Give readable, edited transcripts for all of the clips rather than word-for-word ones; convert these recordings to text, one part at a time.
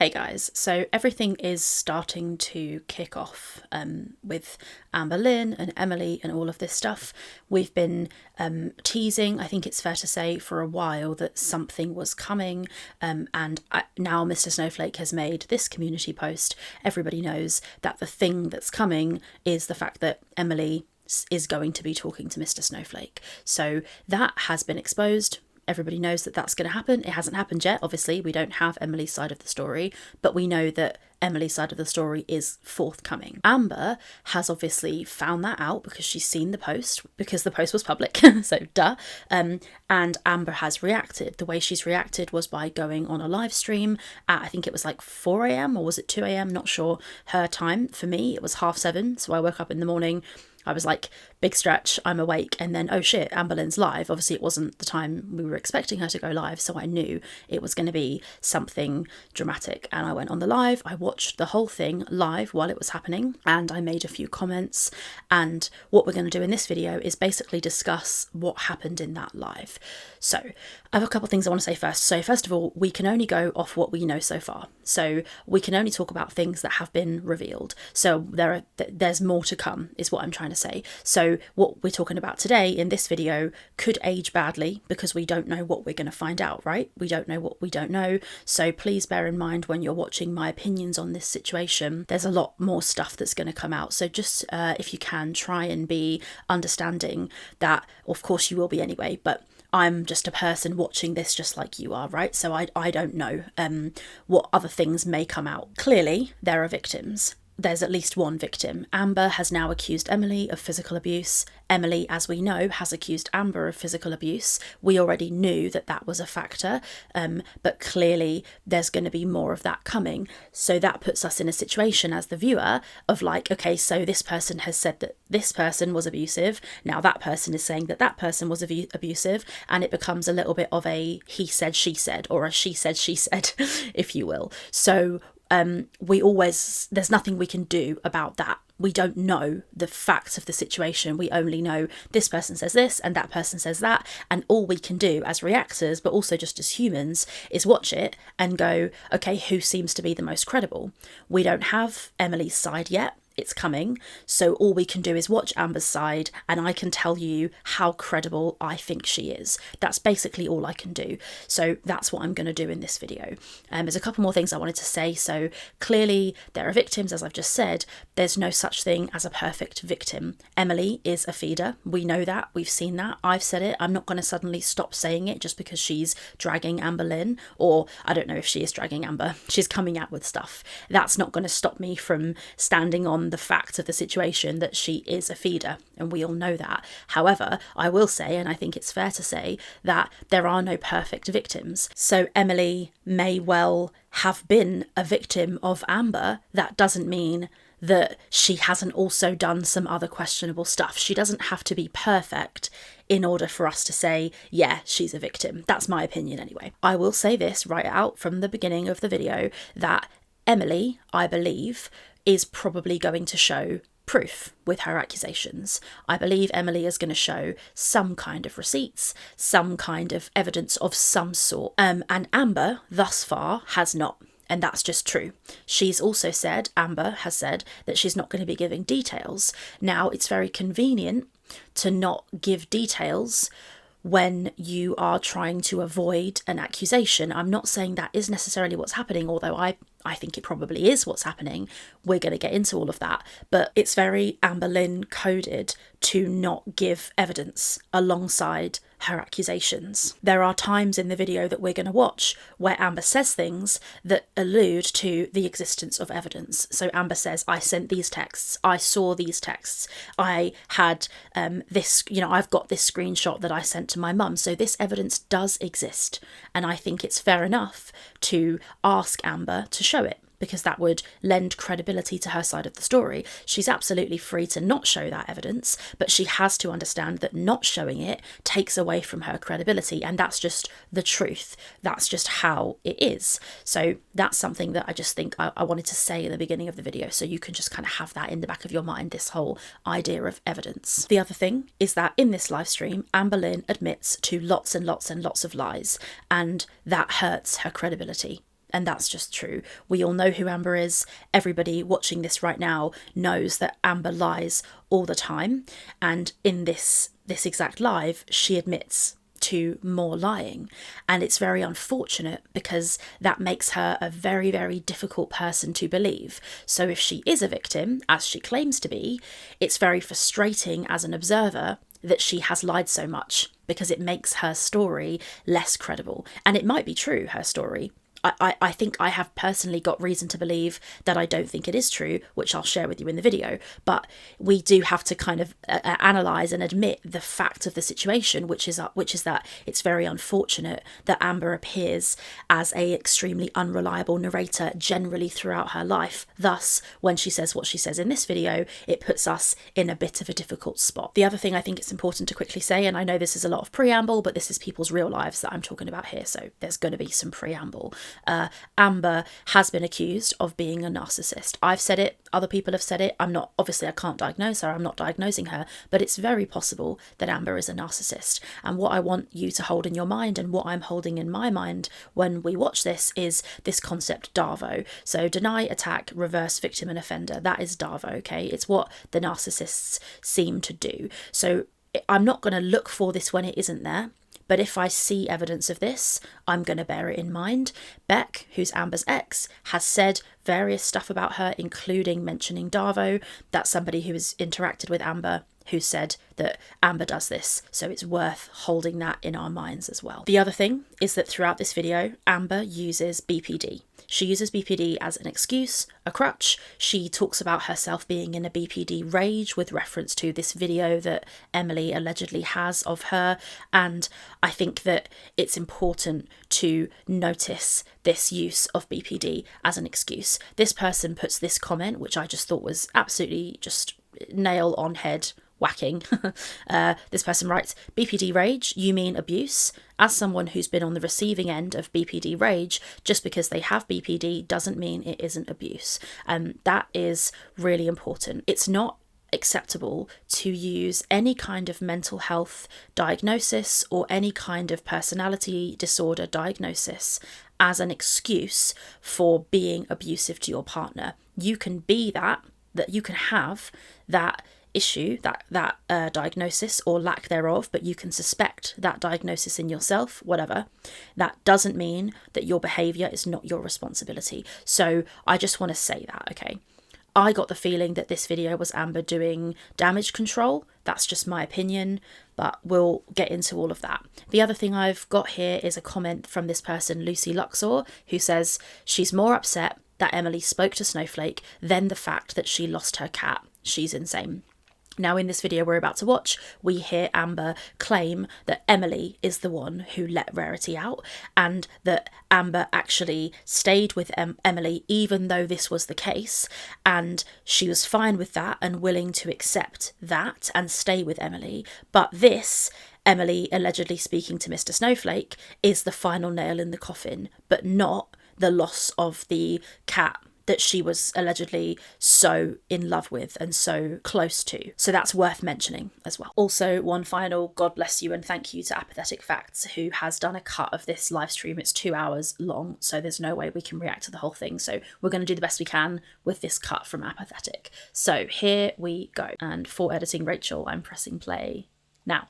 Hey guys, so everything is starting to kick off with Amberlynn and Emily and all of this stuff. We've been teasing, I think it's fair to say, for a while that something was coming, and now Mr. Snowflake has made this community post. Everybody knows that the thing that's coming is the fact that Emily is going to be talking to Mr. Snowflake. So that has been exposed. Everybody knows that that's going to happen. It hasn't happened yet. Obviously, we don't have Emily's side of the story, but we know that Emily's side of the story is forthcoming. Amber has obviously found that out because she's seen the post, because the post was public, so duh. And Amber has reacted. The way she's reacted was by going on a live stream at, I think it was like 4 a.m. or was it 2 a.m? Not sure her time. For me, it was 7:30. So I woke up in the morning. I was like, big stretch, I'm awake, and then, oh shit, Amberlynn's live. Obviously, it wasn't the time we were expecting her to go live, so I knew it was going to be something dramatic. And I went on the live, I watched the whole thing live while it was happening, and I made a few comments. And what we're going to do in this video is basically discuss what happened in that live. So I have a couple of things I want to say first. So first of all, we can only go off what we know so far. So we can only talk about things that have been revealed. So there's more to come, is what I'm trying to say. So what we're talking about today in this video could age badly because we don't know what we're going to find out, right? We don't know what we don't know. So please bear in mind when you're watching my opinions on this situation, there's a lot more stuff that's going to come out. So just if you can, try and be understanding that, of course you will be anyway, but I'm just a person watching this just like you are, right? So I don't know what other things may come out. Clearly, there are victims. There's at least one victim. Amber has now accused Emily of physical abuse. Emily, as we know, has accused Amber of physical abuse. We already knew that that was a factor, but clearly there's going to be more of that coming. So that puts us in a situation as the viewer of like, okay, so this person has said that this person was abusive. Now that person is saying that that person was abusive, and it becomes a little bit of a he said, she said, or a she said, if you will. So there's nothing we can do about that. We don't know the facts of the situation. We only know this person says this and that person says that. And all we can do as reactors, but also just as humans, is watch it and go, okay, who seems to be the most credible? We don't have Emily's side yet. It's coming. So all we can do is watch Amber's side, and I can tell you how credible I think she is. That's basically all I can do. So that's what I'm going to do in this video. There's a couple more things I wanted to say. So clearly there are victims, as I've just said. There's no such thing as a perfect victim. Emily is a feeder. We know that. We've seen that. I've said it. I'm not going to suddenly stop saying it just because she's dragging Amberlynn, or I don't know if she is dragging Amber. She's coming out with stuff. That's not going to stop me from standing on the fact of the situation that she is a feeder, and we all know that. However, I will say, and I think it's fair to say, that there are no perfect victims. So Emily may well have been a victim of Amber. That doesn't mean that she hasn't also done some other questionable stuff. She doesn't have to be perfect in order for us to say, yeah, she's a victim. That's my opinion anyway. I will say this right out from the beginning of the video, that Emily, I believe, is probably going to show proof with her accusations. I believe Emily is going to show some kind of receipts, some kind of evidence of some sort. And Amber, thus far, has not. And that's just true. She's also said, Amber has said, that she's not going to be giving details. Now, it's very convenient to not give details when you are trying to avoid an accusation. I'm not saying that is necessarily what's happening, although I think it probably is what's happening. We're going to get into all of that. But it's very Amberlynn coded to not give evidence alongside her accusations. There are times in the video that we're going to watch where Amber says things that allude to the existence of evidence. So Amber says, I sent these texts, I saw these texts, I had this, I've got this screenshot that I sent to my mum. So this evidence does exist. And I think it's fair enough to ask Amber to show it, because that would lend credibility to her side of the story. She's absolutely free to not show that evidence, but she has to understand that not showing it takes away from her credibility, and that's just the truth. That's just how it is. So that's something that I just think I wanted to say in the beginning of the video, so you can just kind of have that in the back of your mind, this whole idea of evidence. The other thing is that in this live stream, Amberlynn admits to lots and lots and lots of lies, and that hurts her credibility. And that's just true. We all know who Amber is. Everybody watching this right now knows that Amber lies all the time. And in this exact live, she admits to more lying. And it's very unfortunate because that makes her a very, very difficult person to believe. So if she is a victim, as she claims to be, it's very frustrating as an observer that she has lied so much, because it makes her story less credible. And it might be true, her story. I think I have personally got reason to believe that I don't think it is true, which I'll share with you in the video. But we do have to kind of analyse and admit the fact of the situation, which is that it's very unfortunate that Amber appears as a extremely unreliable narrator generally throughout her life. Thus, when she says what she says in this video, it puts us in a bit of a difficult spot. The other thing I think it's important to quickly say, and I know this is a lot of preamble, but this is people's real lives that I'm talking about here, so there's going to be some preamble. Amber has been accused of being a narcissist. I've said it, other people have said it. Obviously I can't diagnose her, I'm not diagnosing her, but it's very possible that Amber is a narcissist. And what I want you to hold in your mind, and what I'm holding in my mind when we watch this, is this concept DARVO. So deny, attack, reverse, victim and offender. That is DARVO, okay? It's what the narcissists seem to do. So I'm not going to look for this when it isn't there. But if I see evidence of this, I'm going to bear it in mind. Beck, who's Amber's ex, has said various stuff about her, including mentioning DARVO. That's somebody who has interacted with Amber, who said that Amber does this. So it's worth holding that in our minds as well. The other thing is that throughout this video, Amber uses BPD. She uses BPD as an excuse, a crutch. She talks about herself being in a BPD rage with reference to this video that Emily allegedly has of her. And I think that it's important to notice this use of BPD as an excuse. This person puts this comment, which I just thought was absolutely just nail on head whacking. This person writes, BPD rage, you mean abuse? As someone who's been on the receiving end of BPD rage, just because they have BPD doesn't mean it isn't abuse. That is really important. It's not acceptable to use any kind of mental health diagnosis or any kind of personality disorder diagnosis as an excuse for being abusive to your partner. You can be that you can have that issue, that diagnosis or lack thereof, but you can suspect that diagnosis in yourself, whatever. That doesn't mean that your behaviour is not your responsibility. So I just want to say that, okay? I got the feeling that this video was Amber doing damage control. That's just my opinion, but we'll get into all of that. The other thing I've got here is a comment from this person, Lucy Luxor, who says she's more upset that Emily spoke to Snowflake than the fact that she lost her cat. She's insane. Now, in this video we're about to watch, we hear Amber claim that Emily is the one who let Rarity out, and that Amber actually stayed with Emily even though this was the case, and she was fine with that and willing to accept that and stay with Emily. But this, Emily allegedly speaking to Mr. Snowflake, is the final nail in the coffin, but not the loss of the cat that she was allegedly so in love with and so close to. So that's worth mentioning as well. Also, one final God bless you and thank you to Apathetic Faxx, who has done a cut of this live stream. It's 2 hours long, so there's no way we can react to the whole thing. So we're going to do the best we can with this cut from Apathetic. So here we go. And for editing Rachel, I'm pressing play now.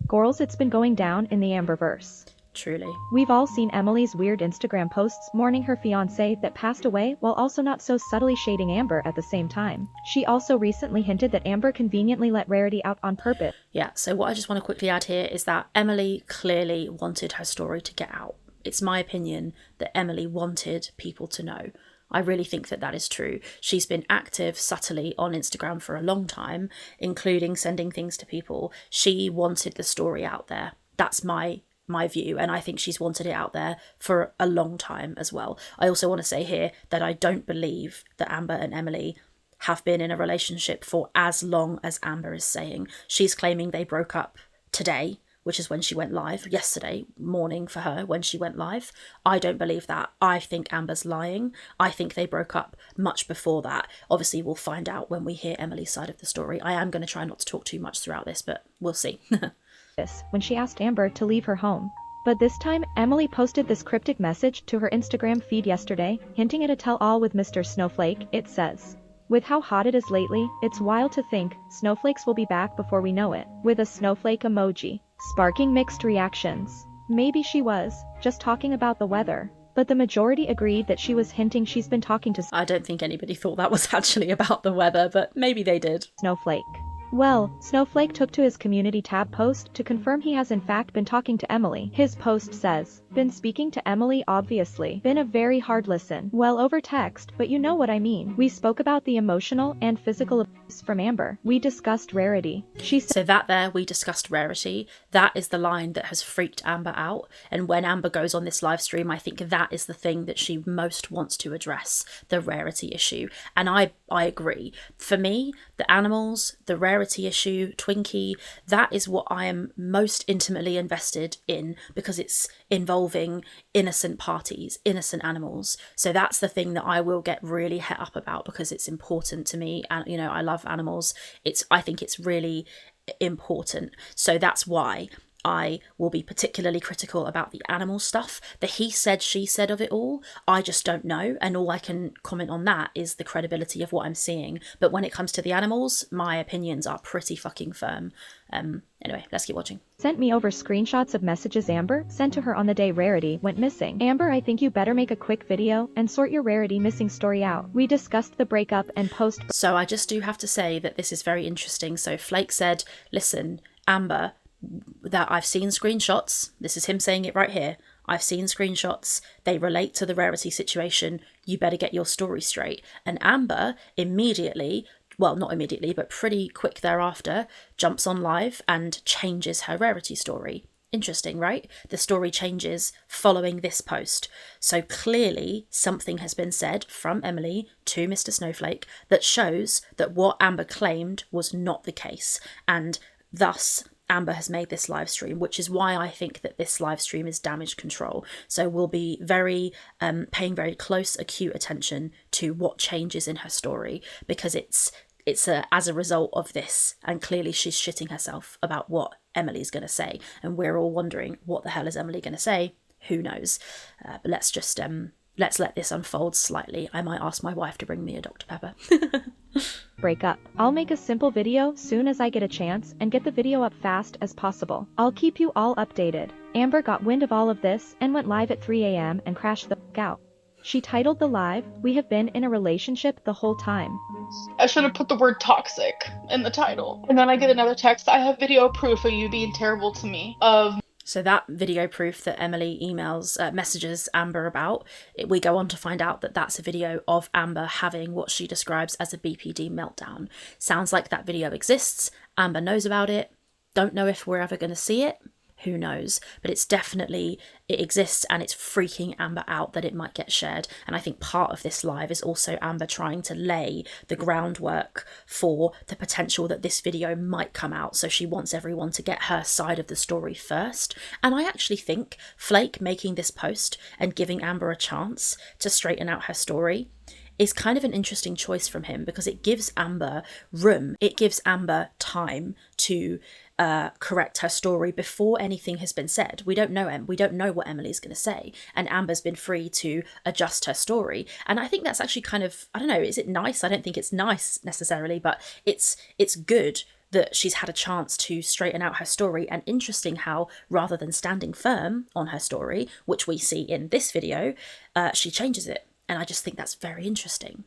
Girls, it's been going down in the Amberverse. Truly. We've all seen Emily's weird Instagram posts mourning her fiancé that passed away, while also not so subtly shading Amber at the same time. She also recently hinted that Amber conveniently let Rarity out on purpose. Yeah, so what I just want to quickly add here is that Emily clearly wanted her story to get out. It's my opinion that Emily wanted people to know. I really think that that is true. She's been active subtly on Instagram for a long time, including sending things to people. She wanted the story out there. That's my view, and I think she's wanted it out there for a long time as well. I also want to say here that I don't believe that Amber and Emily have been in a relationship for as long as Amber is saying. She's claiming they broke up today, which is when she went live, yesterday morning for her when she went live. I don't believe that. I think Amber's lying. I think they broke up much before that. Obviously, we'll find out when we hear Emily's side of the story. I am going to try not to talk too much throughout this, but we'll see. When she asked Amber to leave her home. But this time, Emily posted this cryptic message to her Instagram feed yesterday, hinting at a tell-all with Mr. Snowflake. It says, "With how hot it is lately, it's wild to think snowflakes will be back before we know it," with a snowflake emoji, sparking mixed reactions. Maybe she was just talking about the weather, but the majority agreed that she was hinting she's been talking to I don't think anybody thought that was actually about the weather, but maybe they did. Snowflake. Well, Snowflake took to his community tab post to confirm he has in fact been talking to Emily. His post says, "Been speaking to Emily obviously. Been a very hard listen. Well over text, but you know what I mean. We spoke about the emotional and physical abuse from Amber. We discussed Rarity. She said." So that there, we discussed Rarity. That is the line that has freaked Amber out. And when Amber goes on this live stream, I think that is the thing that she most wants to address, the Rarity issue. And I agree. For me, the animals, the Rarity issue, Twinkie, that is what I am most intimately invested in because it's involving innocent parties, innocent animals. So that's the thing that I will get really het up about because it's important to me. And, you know, I love animals. I think it's really important. So that's why I will be particularly critical about the animal stuff. The he said, she said of it all, I just don't know. And all I can comment on that is the credibility of what I'm seeing. But when it comes to the animals, my opinions are pretty fucking firm. Anyway, let's keep watching. Sent me over screenshots of messages Amber sent to her on the day Rarity went missing. Amber, I think you better make a quick video and sort your Rarity missing story out. We discussed the breakup and post. So I just do have to say that this is very interesting. So Flake said, listen, Amber, that I've seen screenshots. This is him saying it right here. I've seen screenshots. They relate to the Rarity situation. You better get your story straight. And Amber immediately, well, not immediately, but pretty quick thereafter, jumps on live and changes her Rarity story. Interesting, right? The story changes following this post. So clearly something has been said from Emily to Mr. Snowflake that shows that what Amber claimed was not the case. And thus Amber has made this live stream, which is why I think that this live stream is damage control. So we'll be paying very close, acute attention to what changes in her story, because it's as a result of this, and clearly she's shitting herself about what Emily's going to say, and we're all wondering, what the hell is Emily going to say? Who knows? But let's just let's let this unfold slightly. I might ask my wife to bring me a Dr. Pepper. Break up. I'll make a simple video soon as I get a chance and get the video up fast as possible. I'll keep you all updated. Amber got wind of all of this and went live at 3 a.m. and crashed the f*** out. She titled the live, "We have been in a relationship the whole time." I should have put the word toxic in the title. And then I get another text, "I have video proof of you being terrible to me." So that video proof that Emily messages Amber about, we go on to find out that that's a video of Amber having what she describes as a BPD meltdown. Sounds like that video exists. Amber knows about it. Don't know if we're ever going to see it. Who knows? But it's definitely, it exists, and it's freaking Amber out that it might get shared. And I think part of this live is also Amber trying to lay the groundwork for the potential that this video might come out. So she wants everyone to get her side of the story first. And I actually think Flake making this post and giving Amber a chance to straighten out her story is kind of an interesting choice from him, because it gives Amber room. It gives Amber time to correct her story before anything has been said. We don't know we don't know what Emily's going to say, and Amber's been free to adjust her story. And I think that's actually kind of, I don't know, is it nice? I don't think it's nice necessarily, but it's good that she's had a chance to straighten out her story. And interesting how, rather than standing firm on her story, which we see in this video, she changes it. And I just think that's very interesting.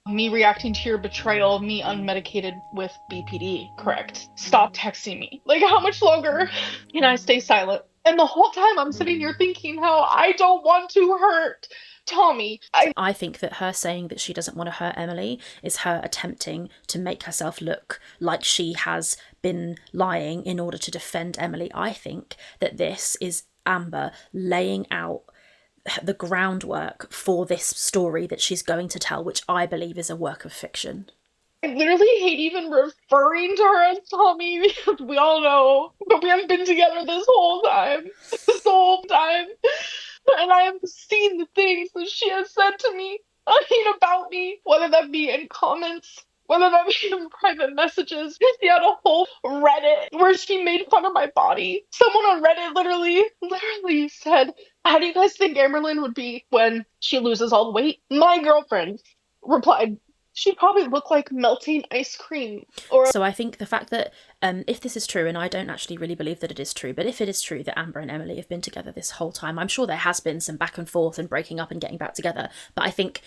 Me reacting to your betrayal of me unmedicated with BPD, correct? Stop texting me. Like, how much longer can I stay silent? And the whole time I'm sitting here thinking how I don't want to hurt Tommy. I think that her saying that she doesn't want to hurt Emily is her attempting to make herself look like she has been lying in order to defend Emily. I think that this is Amber laying out the groundwork for this story that she's going to tell, which I believe is a work of fiction. I literally hate even referring to her as Tommy, because we all know, but we haven't been together this whole time. And I have seen the things that she has said to me, about me, whether that be in comments whether that be in private messages. She had a whole Reddit where she made fun of my body. Someone on Reddit literally said, how do you guys think Amberlynn would be when she loses all the weight? My girlfriend replied, she'd probably look like melting ice cream. So I think the fact that if this is true, and I don't actually really believe that it is true, but if it is true that Amber and Emily have been together this whole time, I'm sure there has been some back and forth and breaking up and getting back together. But I think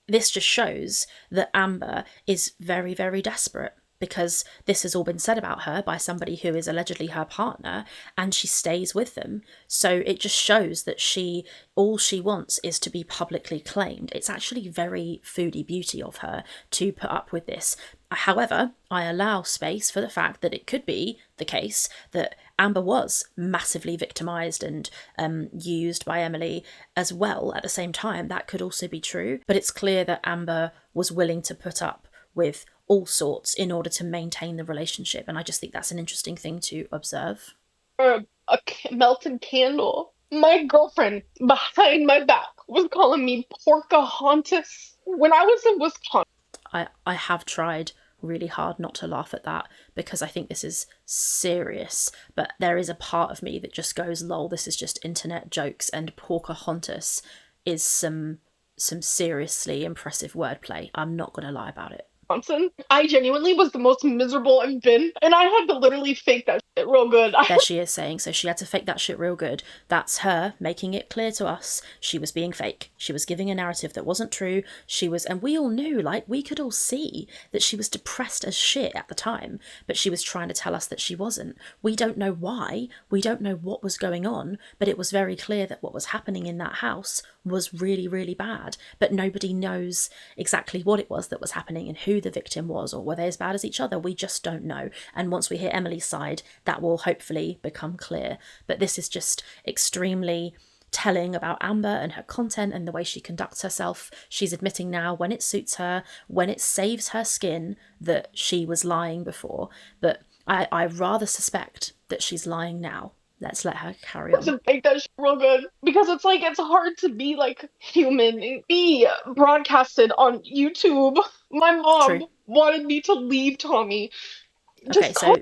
this just shows that Amber is very, very desperate, because this has all been said about her by somebody who is allegedly her partner, and she stays with them. So it just shows that all she wants is to be publicly claimed. It's actually very foodie beauty of her to put up with this. However, I allow space for the fact that it could be the case that Amber was massively victimised and used by Emily as well at the same time. That could also be true. But it's clear that Amber was willing to put up with all sorts in order to maintain the relationship. And I just think that's an interesting thing to observe. A melted candle. My girlfriend behind my back was calling me Porcahontas when I was in Wisconsin. I have tried really hard not to laugh at that, because I think this is serious, but there is a part of me that just goes, lol, this is just internet jokes, and Porcahontas is some seriously impressive wordplay. I'm not going to lie about it. I genuinely was the most miserable I've been, and I had to literally fake that shit real good. There she is saying, so she had to fake that shit real good. That's her making it clear to us she was being fake. She was giving a narrative that wasn't true. And we all knew, like, we could all see that she was depressed as shit at the time, but she was trying to tell us that she wasn't. We don't know why. We don't know what was going on, but it was very clear that what was happening in that house was really, really bad, but nobody knows exactly what it was that was happening and who the victim was, or were they as bad as each other. We just don't know. And once we hear Emily's side, that will hopefully become clear. But this is just extremely telling about Amber and her content and the way she conducts herself. She's admitting now, when it suits her, when it saves her skin, that she was lying before. But I rather suspect that she's lying now. Let's let her carry on. To make that shit real good, because it's like, it's hard to be like human and be broadcasted on YouTube. My mom wanted me to leave Tommy. Okay, so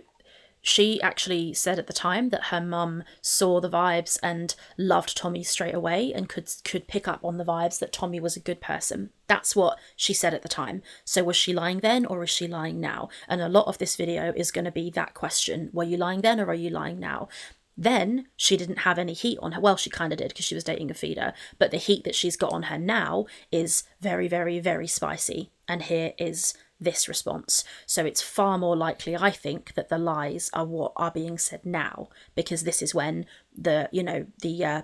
she actually said at the time that her mum saw the vibes and loved Tommy straight away and could pick up on the vibes that Tommy was a good person. That's what she said at the time. So was she lying then, or is she lying now? And a lot of this video is going to be that question. Were you lying then, or are you lying now? Then she didn't have any heat on her. Well, she kind of did, because she was dating a feeder. But the heat that she's got on her now is very, very, very spicy. And here is this response. So it's far more likely, I think, that the lies are what are being said now, because this is when the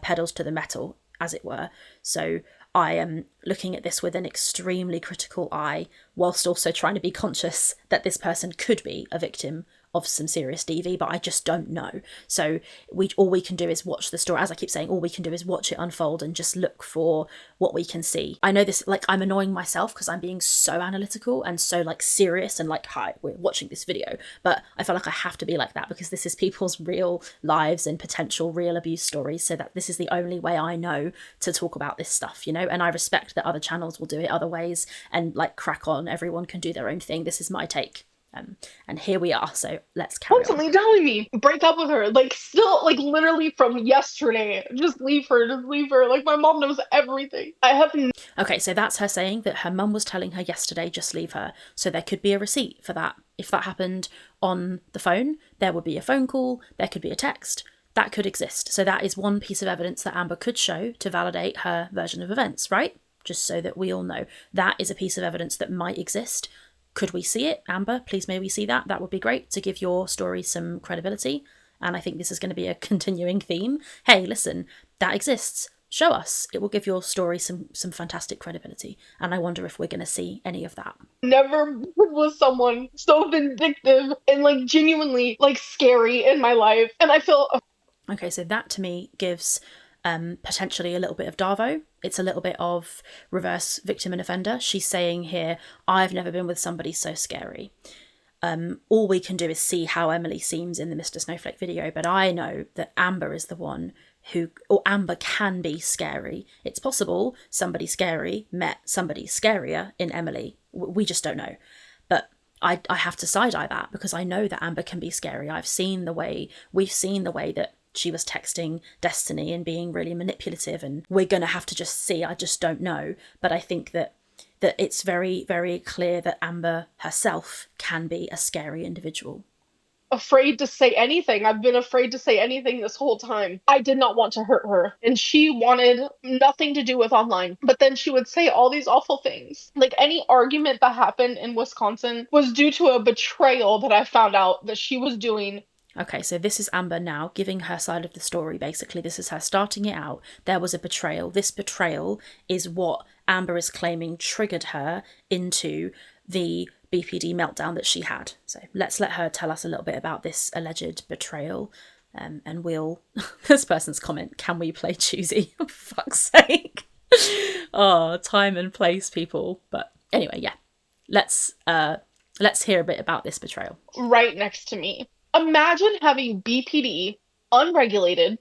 pedals to the metal, as it were. So I am looking at this with an extremely critical eye, whilst also trying to be conscious that this person could be a victim of some serious DV, but I just don't know. So all we can do is watch the story. As I keep saying, all we can do is watch it unfold and just look for what we can see. I know this, like, I'm annoying myself because I'm being so analytical and so like serious and like, hi, we're watching this video, but I feel like I have to be like that because this is people's real lives and potential real abuse stories, so that this is the only way I know to talk about this stuff, you know. And I respect that other channels will do it other ways and like crack on. Everyone can do their own thing. This is my take. And here we are, so let's carry constantly on. telling me, break up with her, like, still, like, literally from yesterday, just leave her, like, my mom knows everything. Okay, so that's her saying that her mum was telling her yesterday, just leave her. So there could be a receipt for that. If that happened on the phone, there would be a phone call, there could be a text. That could exist. So that is one piece of evidence that Amber could show to validate her version of events, right? Just so that we all know. That is a piece of evidence that might exist. Could we see it? Amber, please may we see that? That would be great to give your story some credibility. And I think this is going to be a continuing theme. Hey, listen, that exists. Show us. It will give your story some fantastic credibility. And I wonder if we're going to see any of that. Never was someone so vindictive and like genuinely like scary in my life. And I feel... Okay, so that to me gives potentially a little bit of DARVO. It's a little bit of reverse victim and offender. She's saying here, I've never been with somebody so scary. All we can do is see how Emily seems in the Mr. Snowflake video, but I know that Amber is the one or Amber can be scary. It's possible somebody scary met somebody scarier in Emily. We just don't know. But I have to side-eye that, because I know that Amber can be scary. We've seen the way that she was texting Destiny and being really manipulative, and we're going to have to just see. I just don't know. But I think that it's very, very clear that Amber herself can be a scary individual. Afraid to say anything. I've been afraid to say anything this whole time. I did not want to hurt her, and she wanted nothing to do with online. But then she would say all these awful things. Like, any argument that happened in Wisconsin was due to a betrayal that I found out that she was doing. Okay, so this is Amber now giving her side of the story. Basically, this is her starting it out. There was a betrayal. This betrayal is what Amber is claiming triggered her into the BPD meltdown that she had. So let's let her tell us a little bit about this alleged betrayal. And we'll... this person's comment, can we play Choosy? For fuck's sake. Oh, time and place, people. But anyway, yeah. Let's hear a bit about this betrayal. Right next to me. Imagine having BPD, unregulated,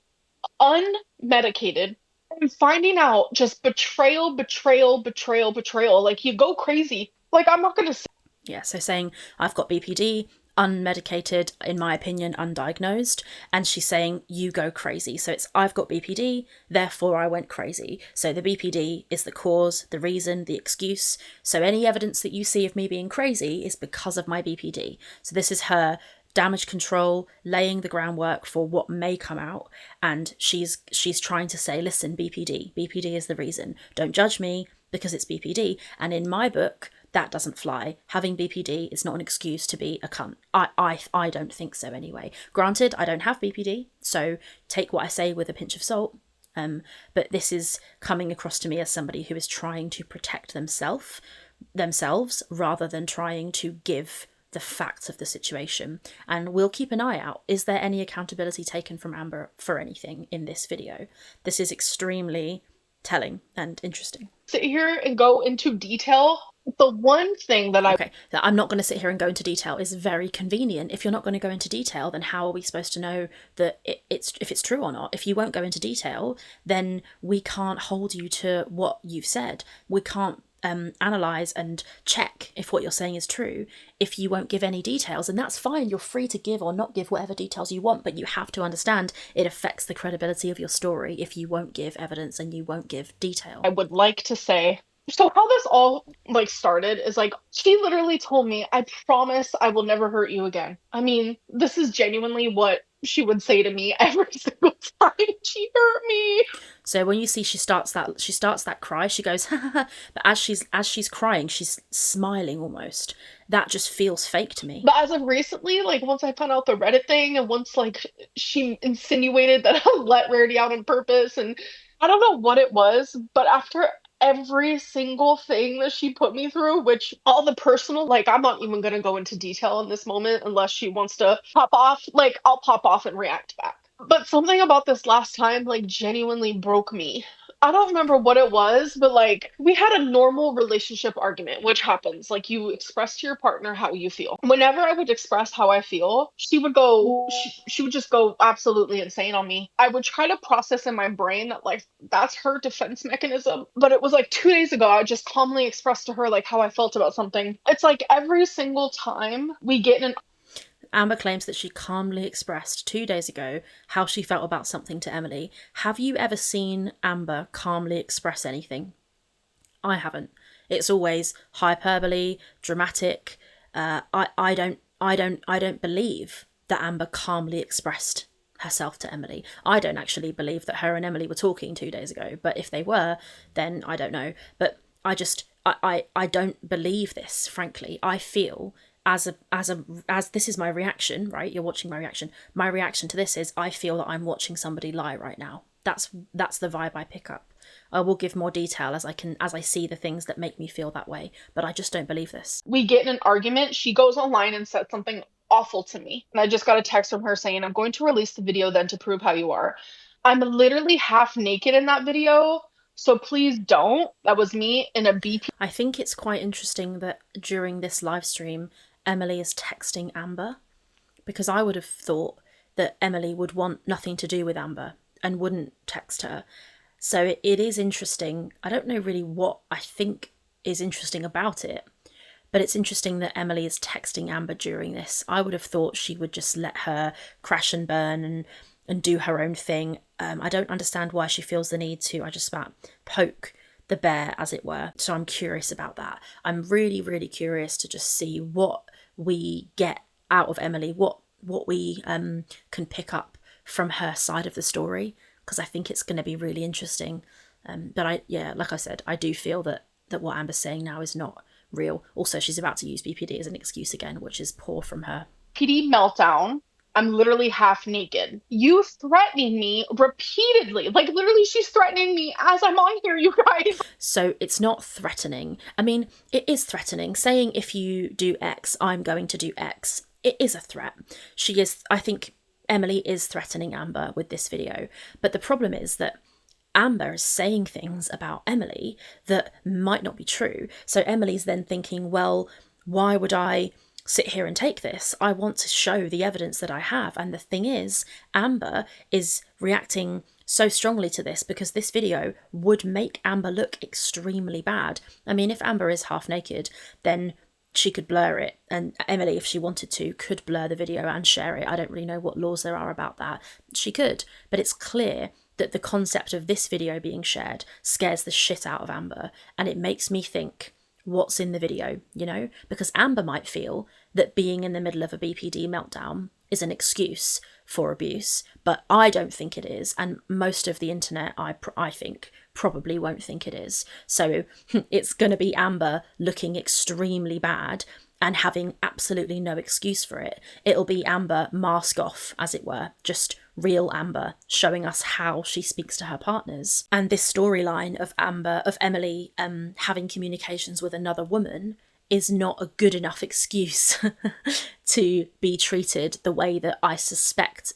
unmedicated, and finding out just betrayal. Like, you go crazy. Like, I'm not going to say. Yeah, so saying, I've got BPD, unmedicated, in my opinion, undiagnosed, and she's saying, you go crazy. So it's, I've got BPD, therefore I went crazy. So the BPD is the cause, the reason, the excuse. So any evidence that you see of me being crazy is because of my BPD. So this is her damage control, laying the groundwork for what may come out, and she's trying to say, listen, BPD is the reason. Don't judge me because it's BPD. And in my book, that doesn't fly. Having BPD is not an excuse to be a cunt. I don't think so anyway. Granted, I don't have BPD, so take what I say with a pinch of salt. But this is coming across to me as somebody who is trying to protect themselves rather than trying to give the facts of the situation. And we'll keep an eye out. Is there any accountability taken from Amber for anything in this video? This is extremely telling and interesting. Sit here and go into detail. The one thing that Okay, that I'm not going to sit here and go into detail is very convenient. If you're not going to go into detail, then how are we supposed to know that if it's true or not? If you won't go into detail, then we can't hold you to what you've said. We can't analyze and check if what you're saying is true if you won't give any details. And that's fine. You're free to give or not give whatever details you want, but you have to understand it affects the credibility of your story if you won't give evidence and you won't give detail. I would like to say, so how this all started is she literally told me, I promise I will never hurt you again. I mean, this is genuinely what she would say to me every single time she hurt me. So when you see she starts that cry, she goes, ha ha ha, but as she's crying, she's smiling almost. That just feels fake to me. But as of recently, once I found out the Reddit thing, and once she insinuated that I let Rarity out on purpose, and I don't know what it was, but after every single thing that she put me through, which all the personal, I'm not even going to go into detail in this moment unless she wants to pop off. I'll pop off and react back. But something about this last time, genuinely broke me. I don't remember what it was, but we had a normal relationship argument, which happens. You express to your partner how you feel. Whenever I would express how I feel, she would go, she would just go absolutely insane on me. I would try to process in my brain that that's her defense mechanism. But it was 2 days ago, I just calmly expressed to her how I felt about something. It's every single time we get in an... Amber claims that she calmly expressed 2 days ago how she felt about something to Emily. Have you ever seen Amber calmly express anything? I haven't. It's always hyperbole, dramatic. I don't believe that Amber calmly expressed herself to Emily. I don't actually believe that her and Emily were talking 2 days ago, but if they were, then I don't know. But I don't believe this, frankly. I feel as this is my reaction, right? You're watching my reaction. My reaction to this is I feel that I'm watching somebody lie right now. That's the vibe I pick up. I will give more detail as I see the things that make me feel that way, but I just don't believe this. We get in an argument. She goes online and said something awful to me. And I just got a text from her saying, I'm going to release the video then to prove how you are. I'm literally half naked in that video. So please don't. That was me in a BP. I think it's quite interesting that during this live stream, Emily is texting Amber, because I would have thought that Emily would want nothing to do with Amber and wouldn't text her. So it is interesting. I don't know really what I think is interesting about it, But it's interesting that Emily is texting Amber during this. I would have thought she would just let her crash and burn and do her own thing. I don't understand why she feels the need to, I just about poke the bear, as it were. So I'm curious about that. I'm really, really curious to just see what we get out of Emily, what we can pick up from her side of the story, because I think it's going to be really interesting. But like I said, I do feel that what Amber's saying now is not real. Also, she's about to use BPD as an excuse again, which is poor from her. PD meltdown. I'm literally half naked. You threatening me repeatedly. Like, literally, she's threatening me as I'm on here, you guys. So it's not threatening. I mean, it is threatening. Saying if you do X, I'm going to do X. It is a threat. I think Emily is threatening Amber with this video. But the problem is that Amber is saying things about Emily that might not be true. So Emily's then thinking, well, why would I sit here and take this? I want to show the evidence that I have. And the thing is, Amber is reacting so strongly to this because this video would make Amber look extremely bad. I mean, if Amber is half naked, then she could blur it. And Emily, if she wanted to, could blur the video and share it. I don't really know what laws there are about that. She could, but it's clear that the concept of this video being shared scares the shit out of Amber. And it makes me think, what's in the video, you know? Because Amber might feel that being in the middle of a BPD meltdown is an excuse for abuse, but I don't think it is, and most of the internet, I think, probably won't think it is. So it's going to be Amber looking extremely bad and having absolutely no excuse for it. It'll be Amber mask off, as it were, just real Amber showing us how she speaks to her partners. And this storyline of Emily having communications with another woman is not a good enough excuse to be treated the way that I suspect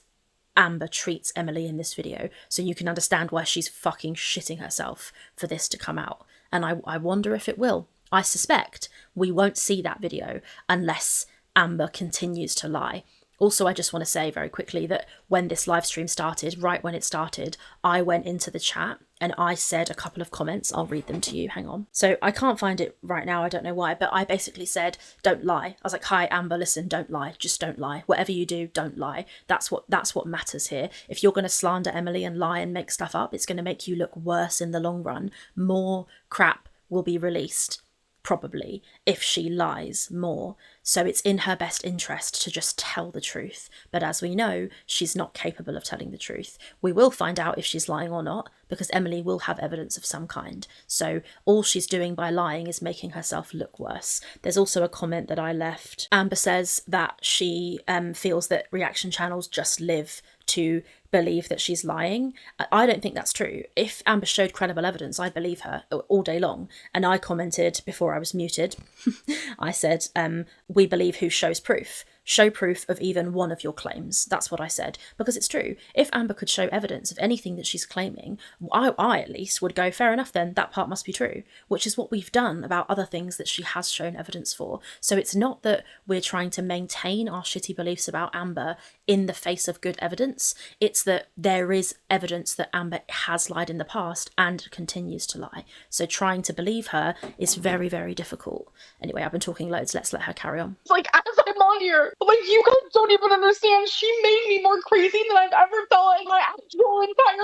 Amber treats Emily in this video. So you can understand why she's fucking shitting herself for this to come out. And I wonder if it will. I suspect we won't see that video unless Amber continues to lie. Also, I just want to say very quickly that when this live stream started, right when it started, I went into the chat and I said a couple of comments. I'll read them to you. Hang on. So I can't find it right now. I don't know why, but I basically said, don't lie. I was like, hi, Amber, listen, don't lie. Just don't lie. Whatever you do, don't lie. That's what matters here. If you're going to slander Emily and lie and make stuff up, it's going to make you look worse in the long run. More crap will be released, probably, if she lies more. So it's in her best interest to just tell the truth. But as we know, she's not capable of telling the truth. We will find out if she's lying or not, because Emily will have evidence of some kind. So all she's doing by lying is making herself look worse. There's also a comment that I left. Amber says that she feels that reaction channels just live to believe that she's lying. I don't think that's true. If Amber showed credible evidence, I'd believe her all day long. And I commented before I was muted, I said, we believe who shows proof. Show proof of even one of your claims. That's what I said, because it's true. If Amber could show evidence of anything that she's claiming, I at least would go, fair enough then, that part must be true, which is what we've done about other things that she has shown evidence for. So it's not that we're trying to maintain our shitty beliefs about Amber in the face of good evidence. It's that there is evidence that Amber has lied in the past and continues to lie. So trying to believe her is very, very difficult. Anyway, I've been talking loads. Let's let her carry on. Like, as I'm on here, like, you guys don't even understand. She made me more crazy than I've ever felt in my actual entire...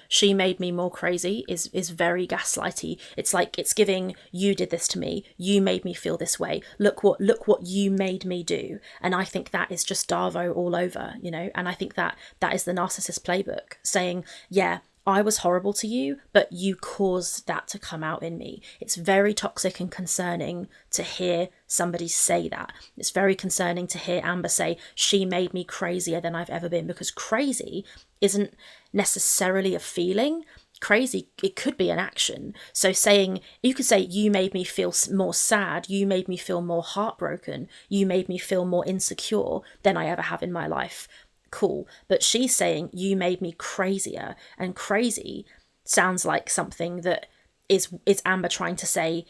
She made me more crazy is very gaslighty. It's like it's giving, you did this to me, you made me feel this way, look what you made me do. And I think that is just DARVO all over, you know. And I think that is the narcissist playbook, saying, yeah, I was horrible to you, but you caused that to come out in me. It's very toxic and concerning to hear somebody say that. It's very concerning to hear Amber say, she made me crazier than I've ever been, because crazy isn't necessarily a feeling. Crazy, it could be an action. So saying, you could say, you made me feel more sad, you made me feel more heartbroken, you made me feel more insecure than I ever have in my life. Cool. But she's saying, you made me crazier, and crazy sounds like something that is Amber trying to say,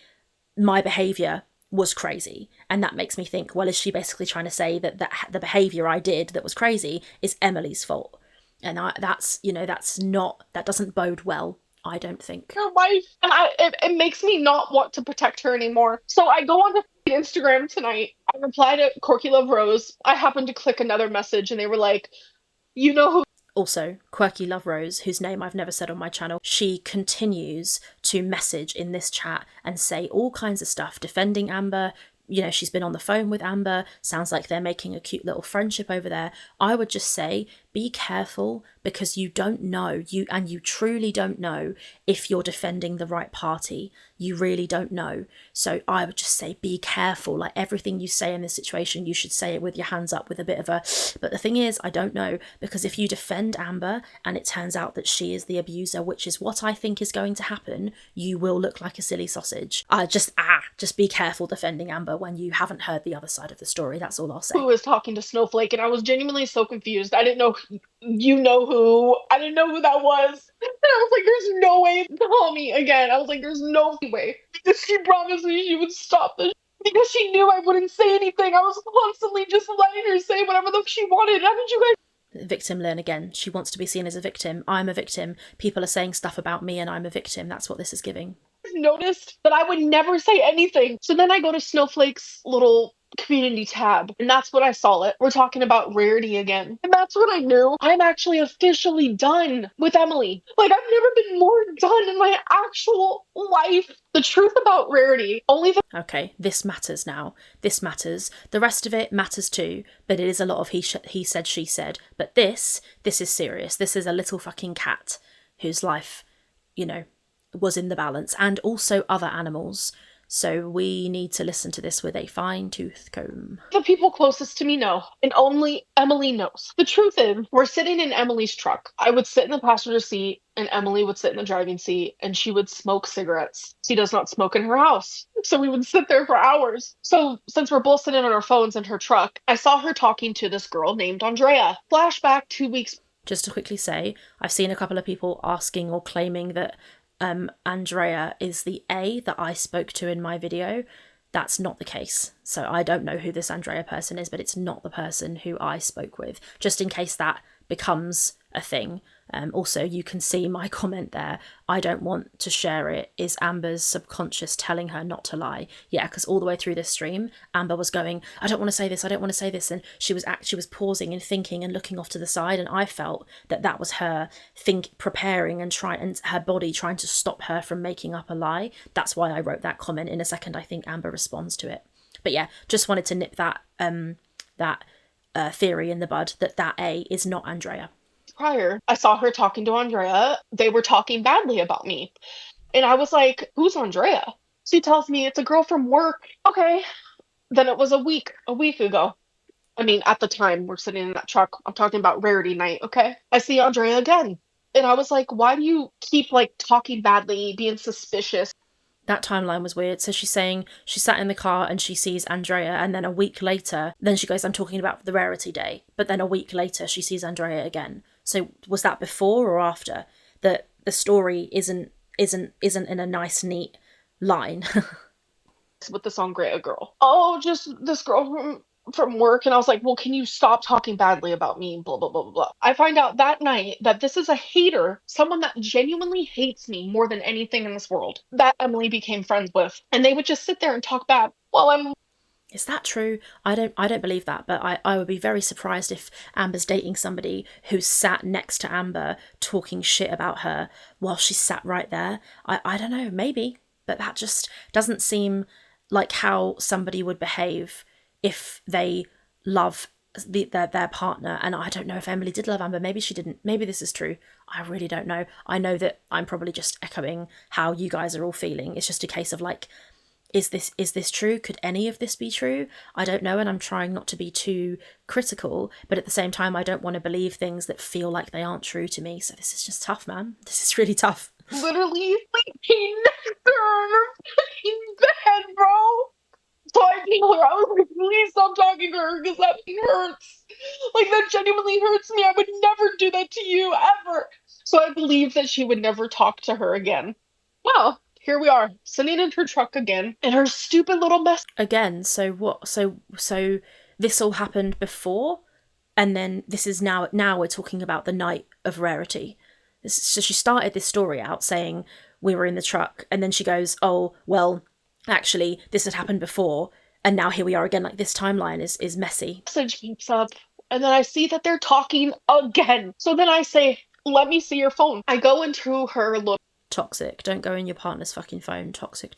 my behaviour was crazy. And that makes me think, well, is she basically trying to say that the behaviour I did that was crazy is Emily's fault? And that doesn't bode well I don't think. Your wife, and it makes me not want to protect her anymore. So I go on to Instagram tonight. I reply to Corky Love Rose. I happened to click another message, and they were like, you know who. Also, Quirky Love Rose, whose name I've never said on my channel, she continues to message in this chat and say all kinds of stuff, defending Amber. You know, she's been on the phone with Amber. Sounds like they're making a cute little friendship over there. I would just say, be careful, because you don't know, you truly don't know if you're defending the right party. You really don't know. So I would just say, be careful. Like, everything you say in this situation, you should say it with your hands up, with a bit of a, but the thing is, I don't know, because if you defend Amber and it turns out that she is the abuser, which is what I think is going to happen, you will look like a silly sausage. Just be careful defending Amber when you haven't heard the other side of the story. That's all I'll say. Who was talking to Snowflake, and I was genuinely so confused. I didn't know, you know who. I didn't know who that was. And I was like, there's no way to call me again. I was like, there's no way. Because she promised me she would stop this. Because she knew I wouldn't say anything. I was constantly just letting her say whatever the fuck she wanted. How did you guys... Victim Lynn again. She wants to be seen as a victim. I'm a victim. People are saying stuff about me and I'm a victim. That's what this is giving. Noticed that I would never say anything. So then I go to Snowflake's little community tab, and that's when I saw it. We're talking about Rarity again. And that's when I knew I'm actually officially done with Emily. Like, I've never been more done in my actual life. The truth about Rarity, only the... Okay, this matters now. This matters. The rest of it matters too, but it is a lot of he said, she said. But this is serious. This is a little fucking cat whose life, you know, was in the balance, and also other animals. So we need to listen to this with a fine-tooth comb. The people closest to me know, and only Emily knows. The truth is, we're sitting in Emily's truck. I would sit in the passenger seat, and Emily would sit in the driving seat, and she would smoke cigarettes. She does not smoke in her house. So we would sit there for hours. So since we're both sitting on our phones in her truck, I saw her talking to this girl named Andrea. Flashback 2 weeks. Just to quickly say, I've seen a couple of people asking or claiming that Andrea is the A that I spoke to in my video. That's not the case. So I don't know who this Andrea person is, but it's not the person who I spoke with, just in case that becomes a thing. Also, you can see my comment there. I don't want to share it is Amber's subconscious telling her not to lie. Yeah, because all the way through this stream, Amber was going, I don't want to say this, I don't want to say this. And she was pausing and thinking and looking off to the side. And I felt that was her preparing and her body trying to stop her from making up a lie. That's why I wrote that comment. In a second, I think Amber responds to it. But yeah, just wanted to nip that theory in the bud that A is not Andrea. Prior, I saw her talking to Andrea. They were talking badly about me. And I was like, who's Andrea? She tells me it's a girl from work. Okay. Then it was a week ago. I mean, at the time we're sitting in that truck. I'm talking about Rarity night, okay? I see Andrea again. And I was like, why do you keep like talking badly, being suspicious? That timeline was weird. So she's saying she sat in the car and she sees Andrea, and then a week later, then she goes, I'm talking about the Rarity day. But then a week later, she sees Andrea again. So was that before or after? That the story isn't in a nice, neat line. With the song Great Girl. Oh, just this girl from work. And I was like, well, can you stop talking badly about me? Blah, blah, blah, blah, blah. I find out that night that this is a hater, someone that genuinely hates me more than anything in this world, that Emily became friends with. And they would just sit there and talk bad while I'm... Is that true? I don't believe that, but I would be very surprised if Amber's dating somebody who's sat next to Amber talking shit about her while she's sat right there. I don't know, maybe, but that just doesn't seem like how somebody would behave if they love their partner. And I don't know if Emily did love Amber. Maybe she didn't. Maybe this is true. I really don't know. I know that I'm probably just echoing how you guys are all feeling. It's just a case of like, is this true? Could any of this be true? I don't know, and I'm trying not to be too critical, but at the same time, I don't want to believe things that feel like they aren't true to me. So this is just tough, man. This is really tough. Literally sleeping next to her in her fucking bed, bro. So I told her, I was like, please stop talking to her because that thing hurts. Like, that genuinely hurts me. I would never do that to you, ever. So I believe that she would never talk to her again. Well, here we are, sitting in her truck again, in her stupid little mess. Again, so what? So this all happened before, and then this is now we're talking about the night of Rarity. So she started this story out saying we were in the truck, and then she goes, oh, well, actually, this had happened before, and now here we are again. Like, this timeline is messy. Message keeps up, and then I see that they're talking again. So then I say, let me see your phone. I go into her Toxic. Don't go in your partner's fucking phone. Toxic.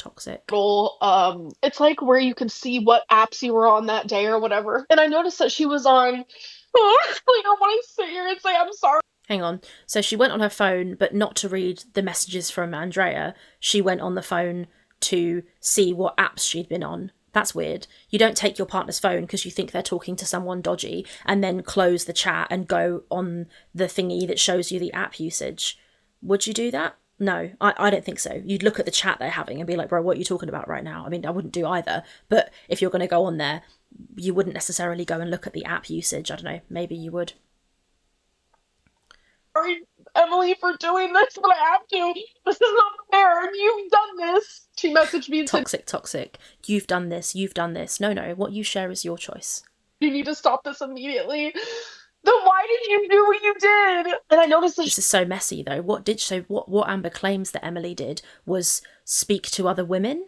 little, it's like where you can see what apps you were on that day or whatever. And I noticed that she was on, like, I want to sit here and say, I'm sorry. Hang on. So she went on her phone, but not to read the messages from Andrea. She went on the phone to see what apps she'd been on. That's weird. You don't take your partner's phone because you think they're talking to someone dodgy and then close the chat and go on the thingy that shows you the app usage. Would you do that? No, I don't think so. You'd look at the chat they're having and be like, bro, what are you talking about right now? I mean, I wouldn't do either. But if you're going to go on there, you wouldn't necessarily go and look at the app usage. I don't know. Maybe you would. Sorry, Emily, for doing this, but I have to. This is not fair. You've done this. She messaged me and said, Toxic. You've done this. No. What you share is your choice. You need to stop this immediately. Then why did you do what you did? And I noticed that this is so messy, though. What Amber claims that Emily did was speak to other women.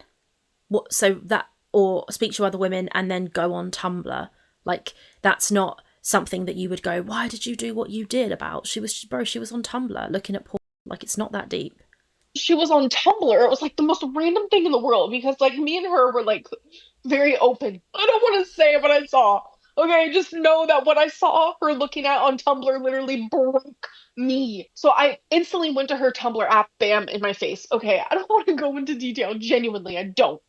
Or speak to other women and then go on Tumblr. Like, that's not something that you would go, why did you do what you did about? She was on Tumblr looking at porn. Like, it's not that deep. She was on Tumblr. It was like the most random thing in the world because, like, me and her were, like, very open. I don't want to say what I saw. Okay, just know that what I saw her looking at on Tumblr literally broke me. So I instantly went to her Tumblr app, bam, in my face. Okay, I don't want to go into detail. Genuinely, I don't.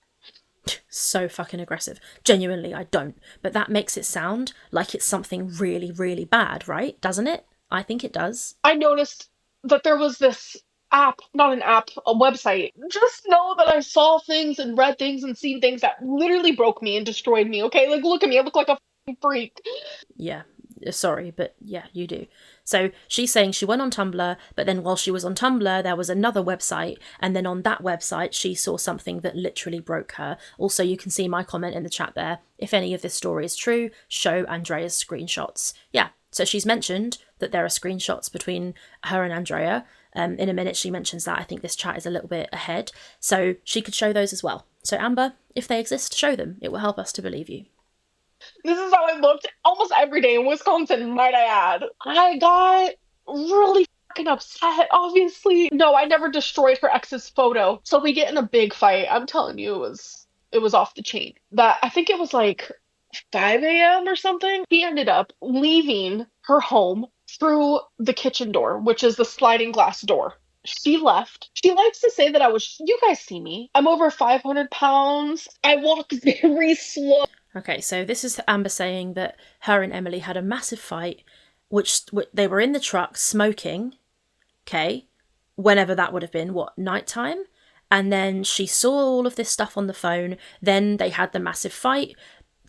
So fucking aggressive. Genuinely, I don't. But that makes it sound like it's something really, really bad, right? Doesn't it? I think it does. I noticed that there was this app, not an app, a website. Just know that I saw things and read things and seen things that literally broke me and destroyed me, okay? Like, look at me. I look like a freak. Yeah, sorry, but yeah, you do. So she's saying she went on Tumblr, but then while she was on Tumblr, there was another website, and then on that website, she saw something that literally broke her. Also, you can see my comment in the chat there. If any of this story is true, show Andrea's screenshots. Yeah, so she's mentioned that there are screenshots between her and Andrea. In a minute, she mentions that. I think this chat is a little bit ahead, so she could show those as well. So Amber, if they exist, show them. It will help us to believe you. This is how I looked almost every day in Wisconsin, might I add. I got really fucking upset, obviously. No, I never destroyed her ex's photo. So we get in a big fight. I'm telling you, it was off the chain. That I think it was like 5 a.m. or something. He ended up leaving her home through the kitchen door, which is the sliding glass door. She left. She likes to say that you guys see me. I'm over 500 pounds. I walk very slow. Okay, so this is Amber saying that her and Emily had a massive fight, which they were in the truck smoking, okay, whenever that would have been, nighttime? And then she saw all of this stuff on the phone, then they had the massive fight.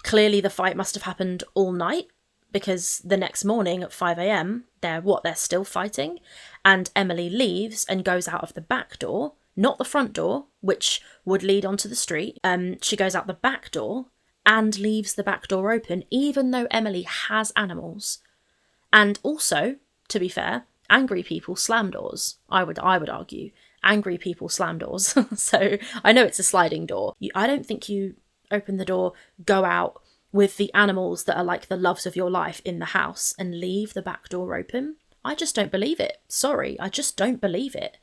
Clearly the fight must have happened all night, because the next morning at 5 a.m, they're still fighting? And Emily leaves and goes out of the back door, not the front door, which would lead onto the street. She goes out the back door, and leaves the back door open, even though Emily has animals. And also, to be fair, angry people slam doors. I would argue. Angry people slam doors. So I know it's a sliding door. I don't think you open the door, go out with the animals that are like the loves of your life in the house and leave the back door open. I just don't believe it. Sorry, I just don't believe it.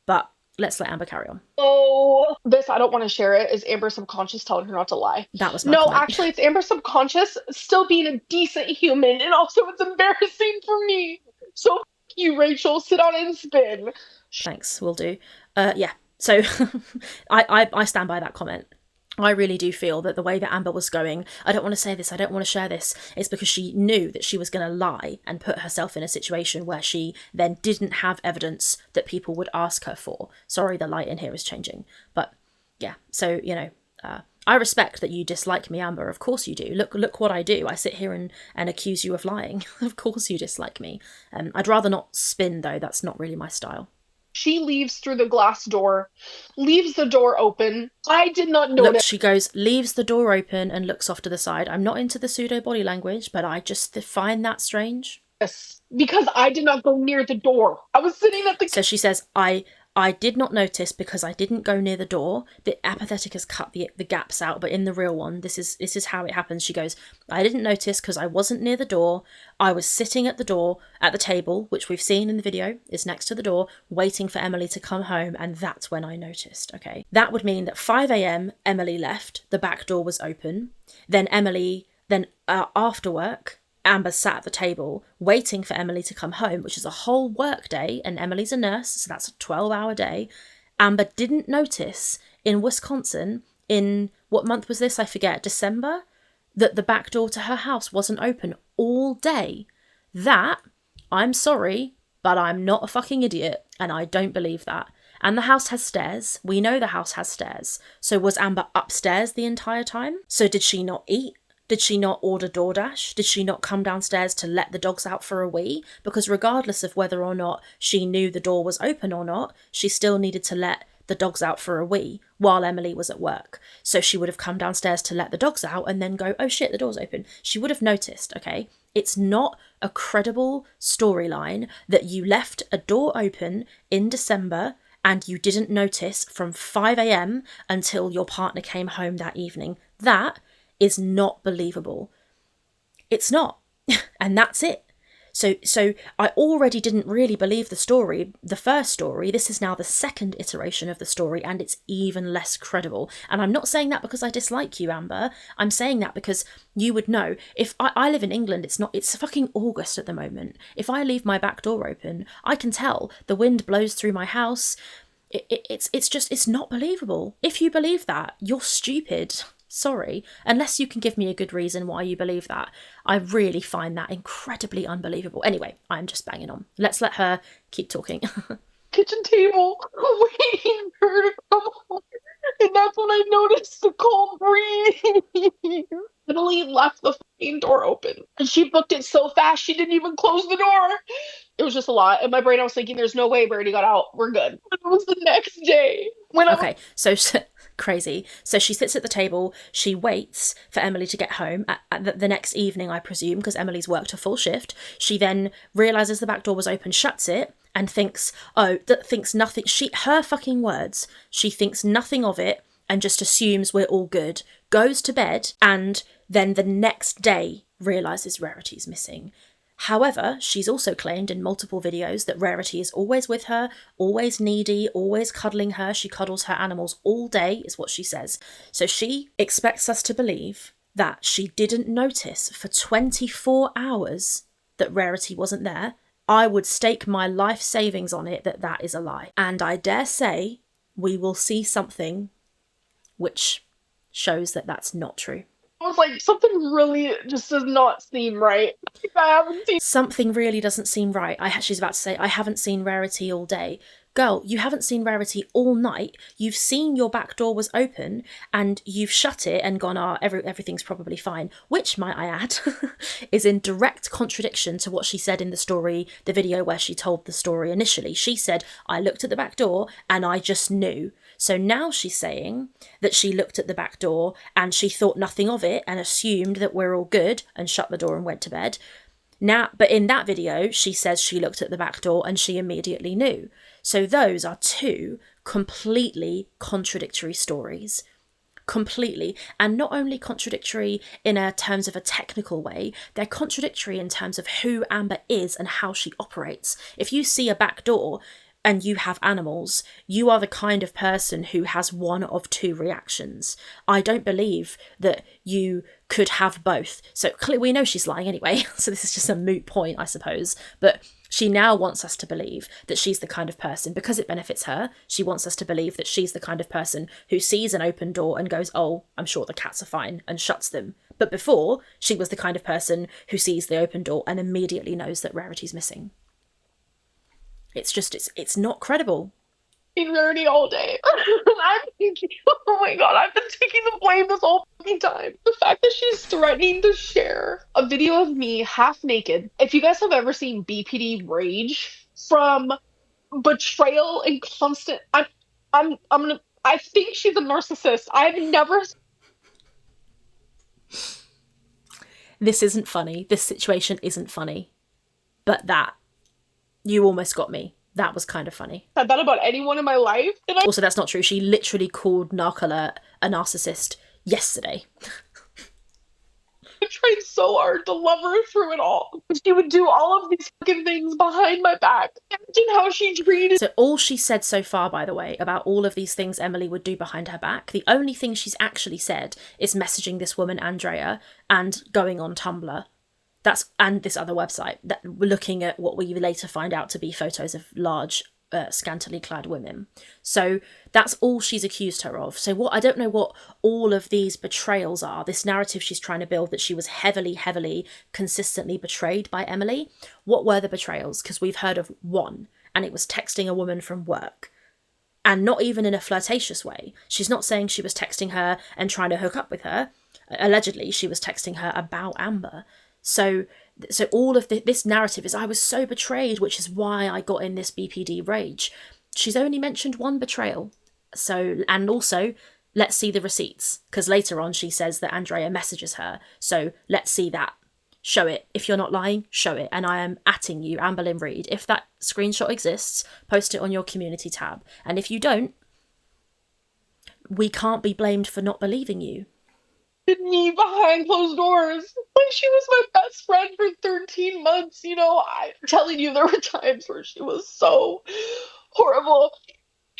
But let's let Amber carry on. Oh, this, I don't want to share it. Is Amber subconscious telling her not to lie? That was my No, comment. Actually, it's Amber subconscious still being a decent human. And also, it's embarrassing for me. So, you, Rachel. Sit on and spin. Thanks, will do. Yeah, so I stand by that comment. I really do feel that the way that Amber was going, I don't want to say this, I don't want to share this, it's because she knew that she was going to lie and put herself in a situation where she then didn't have evidence that people would ask her for. Sorry, the light in here is changing. But yeah, so, I respect that you dislike me, Amber. Of course you do. Look what I do. I sit here and accuse you of lying. Of course you dislike me. I'd rather not spin, though. That's not really my style. She leaves through the glass door, leaves the door open. I did not notice. Look, she goes, leaves the door open and looks off to the side. I'm not into the pseudo body language, but I just find that strange. because I did not go near the door. I was sitting at the... So she says, I did not notice because I didn't go near the door. The apathetic has cut the gaps out, but in the real one, this is how it happens. She goes, I didn't notice because I wasn't near the door. I was sitting at the door, at the table, which we've seen in the video, is next to the door, waiting for Emily to come home, and that's when I noticed, okay? That would mean that 5 a.m, Emily left, the back door was open, then after work, Amber sat at the table waiting for Emily to come home, which is a whole work day, and Emily's a nurse, so that's a 12-hour day. Amber didn't notice in Wisconsin, in what month was this? I forget, December, that the back door to her house wasn't open all day. That, I'm sorry, but I'm not a fucking idiot, and I don't believe that. And the house has stairs. We know the house has stairs. So was Amber upstairs the entire time? So did she not eat? Did she not order DoorDash? Did she not come downstairs to let the dogs out for a wee? Because regardless of whether or not she knew the door was open or not, she still needed to let the dogs out for a wee while Emily was at work. So she would have come downstairs to let the dogs out and then go, oh shit, the door's open. She would have noticed, okay? It's not a credible storyline that you left a door open in December and you didn't notice from 5 a.m. until your partner came home that evening. That is not believable. It's not. And that's it. So I already didn't really believe the story, the first story. This is now the second iteration of the story, and it's even less credible. And I'm not saying that because I dislike you, Amber. I'm saying that because you would know. If I live in England, it's fucking August at the moment. If I leave my back door open, I can tell the wind blows through my house. It's not believable. If you believe that, you're stupid. Sorry, unless you can give me a good reason why you believe that. I really find that incredibly unbelievable. Anyway, I'm just banging on. Let's let her keep talking. Kitchen table, waiting for her to come home. And that's when I noticed the cold breeze. Emily left the fucking door open. And she booked it so fast she didn't even close the door. It was just a lot. In my brain, I was thinking, there's no way Rarity got out. We're good. It was the next day. Okay, so crazy. So she sits at the table. She waits for Emily to get home at the next evening, I presume, because Emily's worked a full shift. She then realises the back door was open, shuts it, and thinks nothing. Her fucking words. She thinks nothing of it and just assumes we're all good. Goes to bed, and then the next day realises Rarity's missing. However, she's also claimed in multiple videos that Rarity is always with her, always needy, always cuddling her. She cuddles her animals all day, is what she says. So she expects us to believe that she didn't notice for 24 hours that Rarity wasn't there. I would stake my life savings on it that that is a lie. And I dare say we will see something which shows that that's not true. I was like, something really just does not seem right. I haven't seen... Something really doesn't seem right. She's about to say, I haven't seen Rarity all day. Girl, you haven't seen Rarity all night. You've seen your back door was open and you've shut it and gone, everything's probably fine. Which, might I add, is in direct contradiction to what she said in the story, the video where she told the story initially. She said, I looked at the back door and I just knew. So now she's saying that she looked at the back door and she thought nothing of it and assumed that we're all good and shut the door and went to bed. Now, but in that video, she says she looked at the back door and she immediately knew. So those are two completely contradictory stories. Completely. And not only contradictory in terms of a technical way, they're contradictory in terms of who Amber is and how she operates. If you see a back door and you have animals, you are the kind of person who has one of two reactions. I don't believe that you could have both. So clearly we know she's lying anyway, so this is just a moot point, I suppose. But she now wants us to believe that she's the kind of person, because it benefits her, she wants us to believe that she's the kind of person who sees an open door and goes, oh, I'm sure the cats are fine, and shuts them. But before, she was the kind of person who sees the open door and immediately knows that Rarity's missing. It's not credible. Rarity all day. I'm thinking, oh my god, I've been taking the blame this whole fucking time. The fact that she's threatening to share a video of me half naked. If you guys have ever seen BPD rage from betrayal and constant, I think she's a narcissist. I've never. This isn't funny. This situation isn't funny. But that, you almost got me. That was kind of funny. Said that about anyone in my life. And I Also, that's not true. She literally called Narc a narcissist yesterday. tried so hard to love her through it all. She would do all of these fucking things behind my back. Imagine how she treated. So all she said so far, by the way, about all of these things Emily would do behind her back, the only thing she's actually said is messaging this woman, Andrea, and going on Tumblr. And this other website, that we're looking at what we later find out to be photos of large, scantily clad women. So that's all she's accused her of. So I don't know what all of these betrayals are, this narrative she's trying to build that she was heavily, consistently betrayed by Emily. What were the betrayals? Because we've heard of one, and it was texting a woman from work. And not even in a flirtatious way. She's not saying she was texting her and trying to hook up with her. Allegedly, she was texting her about Amber. So all of this narrative is I was so betrayed, which is why I got in this BPD rage. She's only mentioned one betrayal. So, and also, let's see the receipts. Because later on she says that Andrea messages her. So let's see that. Show it. If you're not lying, show it. And I am atting you, Amberlynn Reid. If that screenshot exists, post it on your community tab. And if you don't, we can't be blamed for not believing you. Me behind closed doors. Like, she was my best friend for 13 months. You know, I'm telling you, there were times where she was so horrible,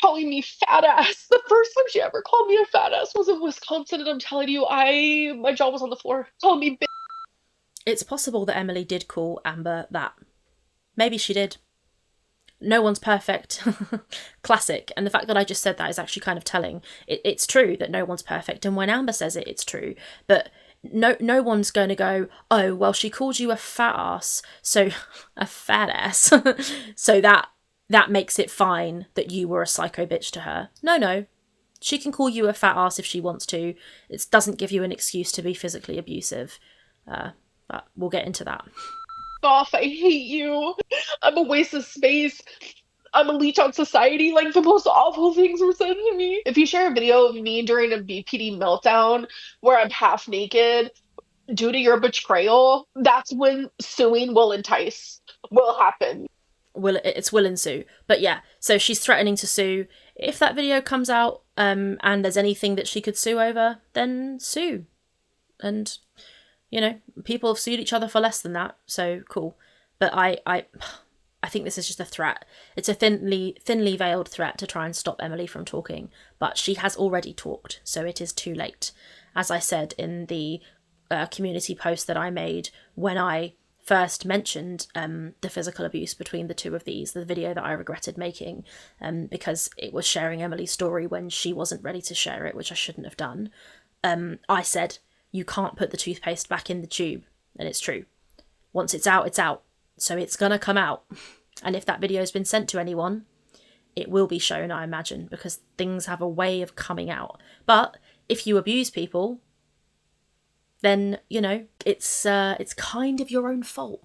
calling me fat ass. The first time she ever called me a fat ass was in Wisconsin, and I'm telling you, my jaw was on the floor. Calling me bitch. It's possible that Emily did call Amber that. Maybe she did. No one's perfect. Classic. And the fact that I just said that is actually kind of telling. It's true that no one's perfect. And when Amber says it, it's true. But no one's going to go, oh, well, she called you a fat ass. So, a fat ass. So that makes it fine that you were a psycho bitch to her. No. She can call you a fat ass if she wants to. It doesn't give you an excuse to be physically abusive. But we'll get into that. Off, I hate you. I'm a waste of space. I'm a leech on society. Like, the most awful things were said to me. If you share a video of me during a BPD meltdown where I'm half naked due to your betrayal, that's when suing will happen. It will ensue. But yeah, so she's threatening to sue. If that video comes out and there's anything that she could sue over, then sue. And you know, people have sued each other for less than that, so cool. But I think this is just a threat. It's a thinly veiled threat to try and stop Emily from talking. But she has already talked, so it is too late. As I said in the community post that I made when I first mentioned the physical abuse between the two of these, the video that I regretted making, because it was sharing Emily's story when she wasn't ready to share it, which I shouldn't have done. I said, you can't put the toothpaste back in the tube. And it's true. Once it's out, it's out. So it's gonna come out. And if that video has been sent to anyone, it will be shown, I imagine, because things have a way of coming out. But if you abuse people, then, you know, it's kind of your own fault.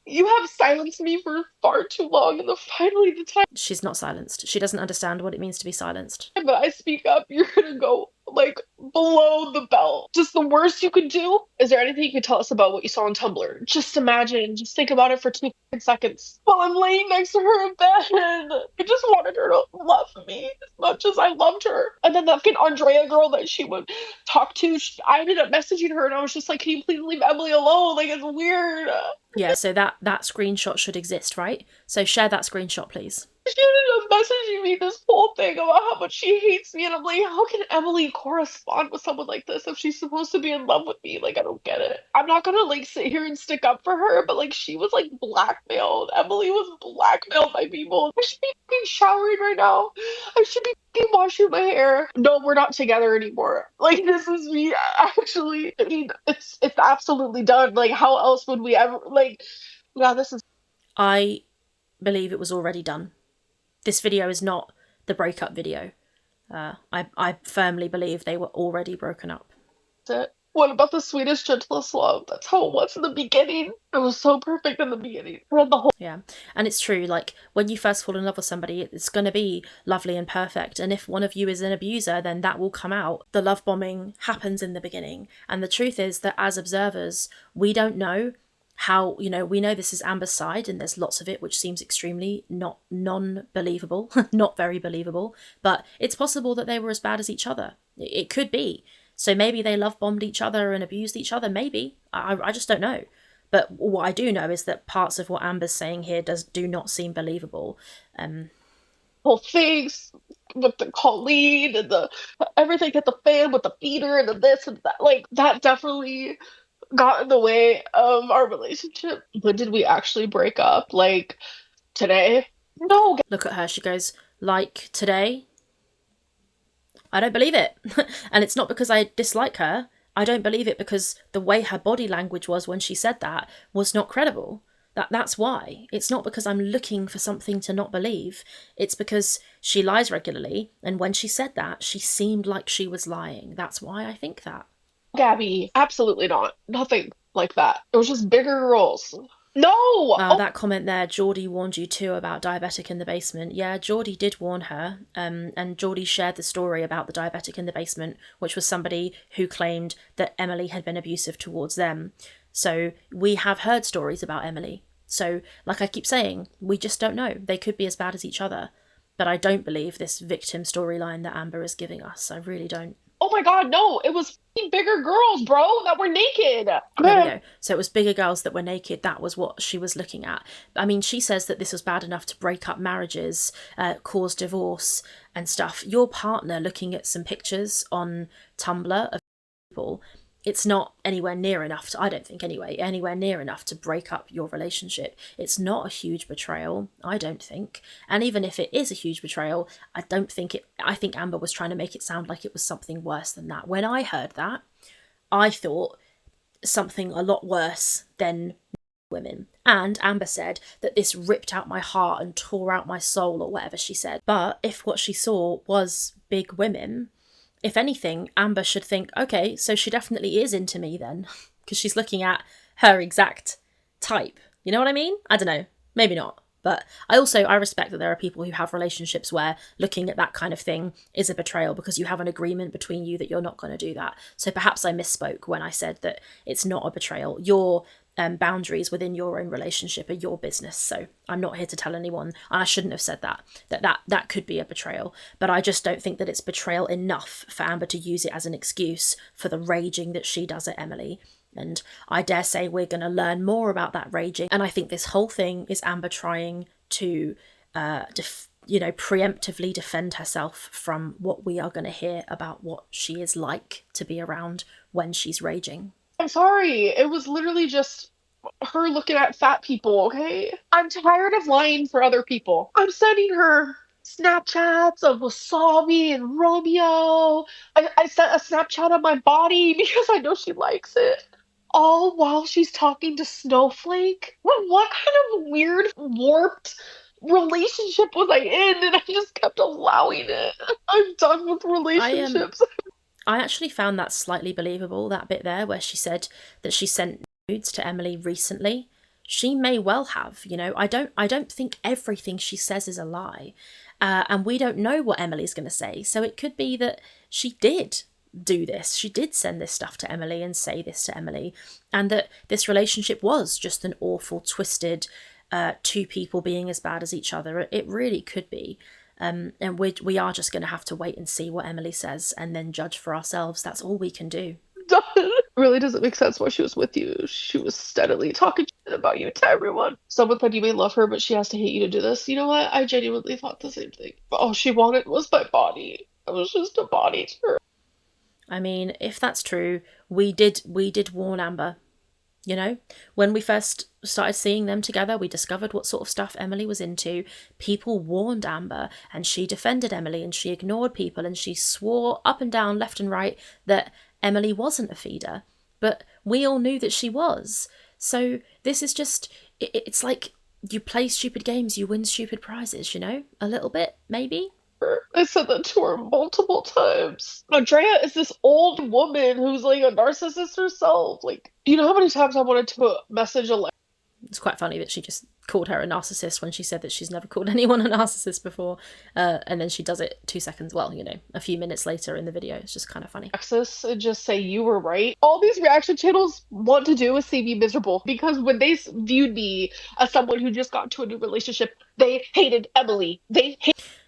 You have silenced me for far too long, and finally the time. She's not silenced. She doesn't understand what it means to be silenced. But I speak up, you're gonna go, like, below the belt. Just the worst you could do. Is there anything you could tell us about what you saw on Tumblr? Just imagine, just think about it for 2 seconds. While I'm laying next to her in bed, I just wanted her to love me as much as I loved her. And then that fucking Andrea girl that she would talk to, I ended up messaging her, and I was just like, can you please leave Emily alone? Like, it's weird. Yeah, so that screenshot should exist, right? So share that screenshot, please. She ended up messaging me this whole thing about how much she hates me, and I'm like, how can Emily correspond with someone like this if she's supposed to be in love with me? Like, I don't get it. I'm not gonna, like, sit here and stick up for her, but, like, she was, like, blackmailed. Emily was blackmailed by people. I should be fucking showering right now. I should be fucking washing my hair. No, we're not together anymore. Like, this is me, actually. I mean, it's absolutely done. Like, how else would we ever, like, yeah, this is... I believe it was already done. This video is not the breakup video. I firmly believe they were already broken up. What about the sweetest, gentlest love? That's how it was in the beginning. It was so perfect in the beginning. Yeah, and it's true, like, when you first fall in love with somebody, it's going to be lovely and perfect, and if one of you is an abuser, then that will come out. The love bombing happens in the beginning, and the truth is that as observers, we don't know how, we know this is Amber's side and there's lots of it which seems extremely not non-believable, not very believable, but it's possible that they were as bad as each other. It could be. So maybe they love bombed each other and abused each other, maybe. I just don't know. But what I do know is that parts of what Amber's saying here do not seem believable. Whole things with the Colleen and the everything at the fan with the feeder and the this and that, like that definitely got in the way of our relationship. When did we actually break up? Like today? No. Look at her. She goes, like, today? I don't believe it. And it's not because I dislike her. I don't believe it because the way her body language was when she said that was not credible. That's why. It's not because I'm looking for something to not believe. It's because she lies regularly, and when she said that, she seemed like she was lying. That's why I think that. Gabby, absolutely not. Nothing like that. It was just bigger girls. No! Oh. That comment there, Geordie warned you too about diabetic in the basement. Yeah, Geordie did warn her, and Geordie shared the story about the diabetic in the basement, which was somebody who claimed that Emily had been abusive towards them. So we have heard stories about Emily. So, like I keep saying, we just don't know. They could be as bad as each other. But I don't believe this victim storyline that Amber is giving us. I really don't. Oh my god, no! It was bigger girls, bro, that were naked! There we go. So it was bigger girls that were naked. That was what she was looking at. I mean, she says that this was bad enough to break up marriages, cause divorce and stuff. Your partner looking at some pictures on Tumblr of people, it's not anywhere near enough to, I don't think anyway, anywhere near enough to break up your relationship. It's not a huge betrayal, I don't think. And even if it is a huge betrayal, I think Amber was trying to make it sound like it was something worse than that. When I heard that, I thought something a lot worse than women. And Amber said that this ripped out my heart and tore out my soul, or whatever she said. But if what she saw was big women, if anything, Amber should think, okay, so she definitely is into me then, because she's looking at her exact type. You know what I mean? I don't know. Maybe not. But I respect that there are people who have relationships where looking at that kind of thing is a betrayal because you have an agreement between you that you're not going to do that. So perhaps I misspoke when I said that it's not a betrayal. Your boundaries within your own relationship are your business. So I'm not here to tell anyone, and I shouldn't have said that could be a betrayal. But I just don't think that it's betrayal enough for Amber to use it as an excuse for the raging that she does at Emily. And I dare say we're going to learn more about that raging. And I think this whole thing is Amber trying to, preemptively defend herself from what we are going to hear about what she is like to be around when she's raging. I'm sorry. It was literally just her looking at fat people, okay? I'm tired of lying for other people. I'm sending her Snapchats of Wasabi and Romeo. I sent a Snapchat of my body because I know she likes it. All while she's talking to Snowflake? What kind of weird, warped relationship was I in? And I just kept allowing it. I'm done with relationships. I actually found that slightly believable, that bit there where she said that she sent nudes to Emily recently. She may well have, I don't think everything she says is a lie. And we don't know what Emily's going to say. So it could be that she did do this. She did send this stuff to Emily and say this to Emily. And that this relationship was just an awful, twisted, two people being as bad as each other. It really could be. And we are just going to have to wait and see what Emily says and then judge for ourselves. That's all we can do. It really doesn't make sense why she was with you. She was steadily talking shit about you to everyone. Someone said you may love her, but she has to hate you to do this. You know what? I genuinely thought the same thing. All she wanted was my body. I was just a body to her. I mean, if that's true, we did warn Amber. When we first started seeing them together, we discovered what sort of stuff Emily was into. People warned Amber, and she defended Emily, and she ignored people, and she swore up and down, left and right, that Emily wasn't a feeder. But we all knew that she was. So this is just, it's like you play stupid games, you win stupid prizes, a little bit, maybe. I said that to her multiple times. Andrea is this old woman who's like a narcissist herself. Like, you know how many times I wanted to message Alexa It's quite funny that she just called her a narcissist when she said that she's never called anyone a narcissist before. And then she does it 2 seconds, well, a few minutes later in the video. It's just kind of funny. Access and just say you were right. All these reaction channels want to do is see me miserable, because when they viewed me as someone who just got into a new relationship, they hated Emily.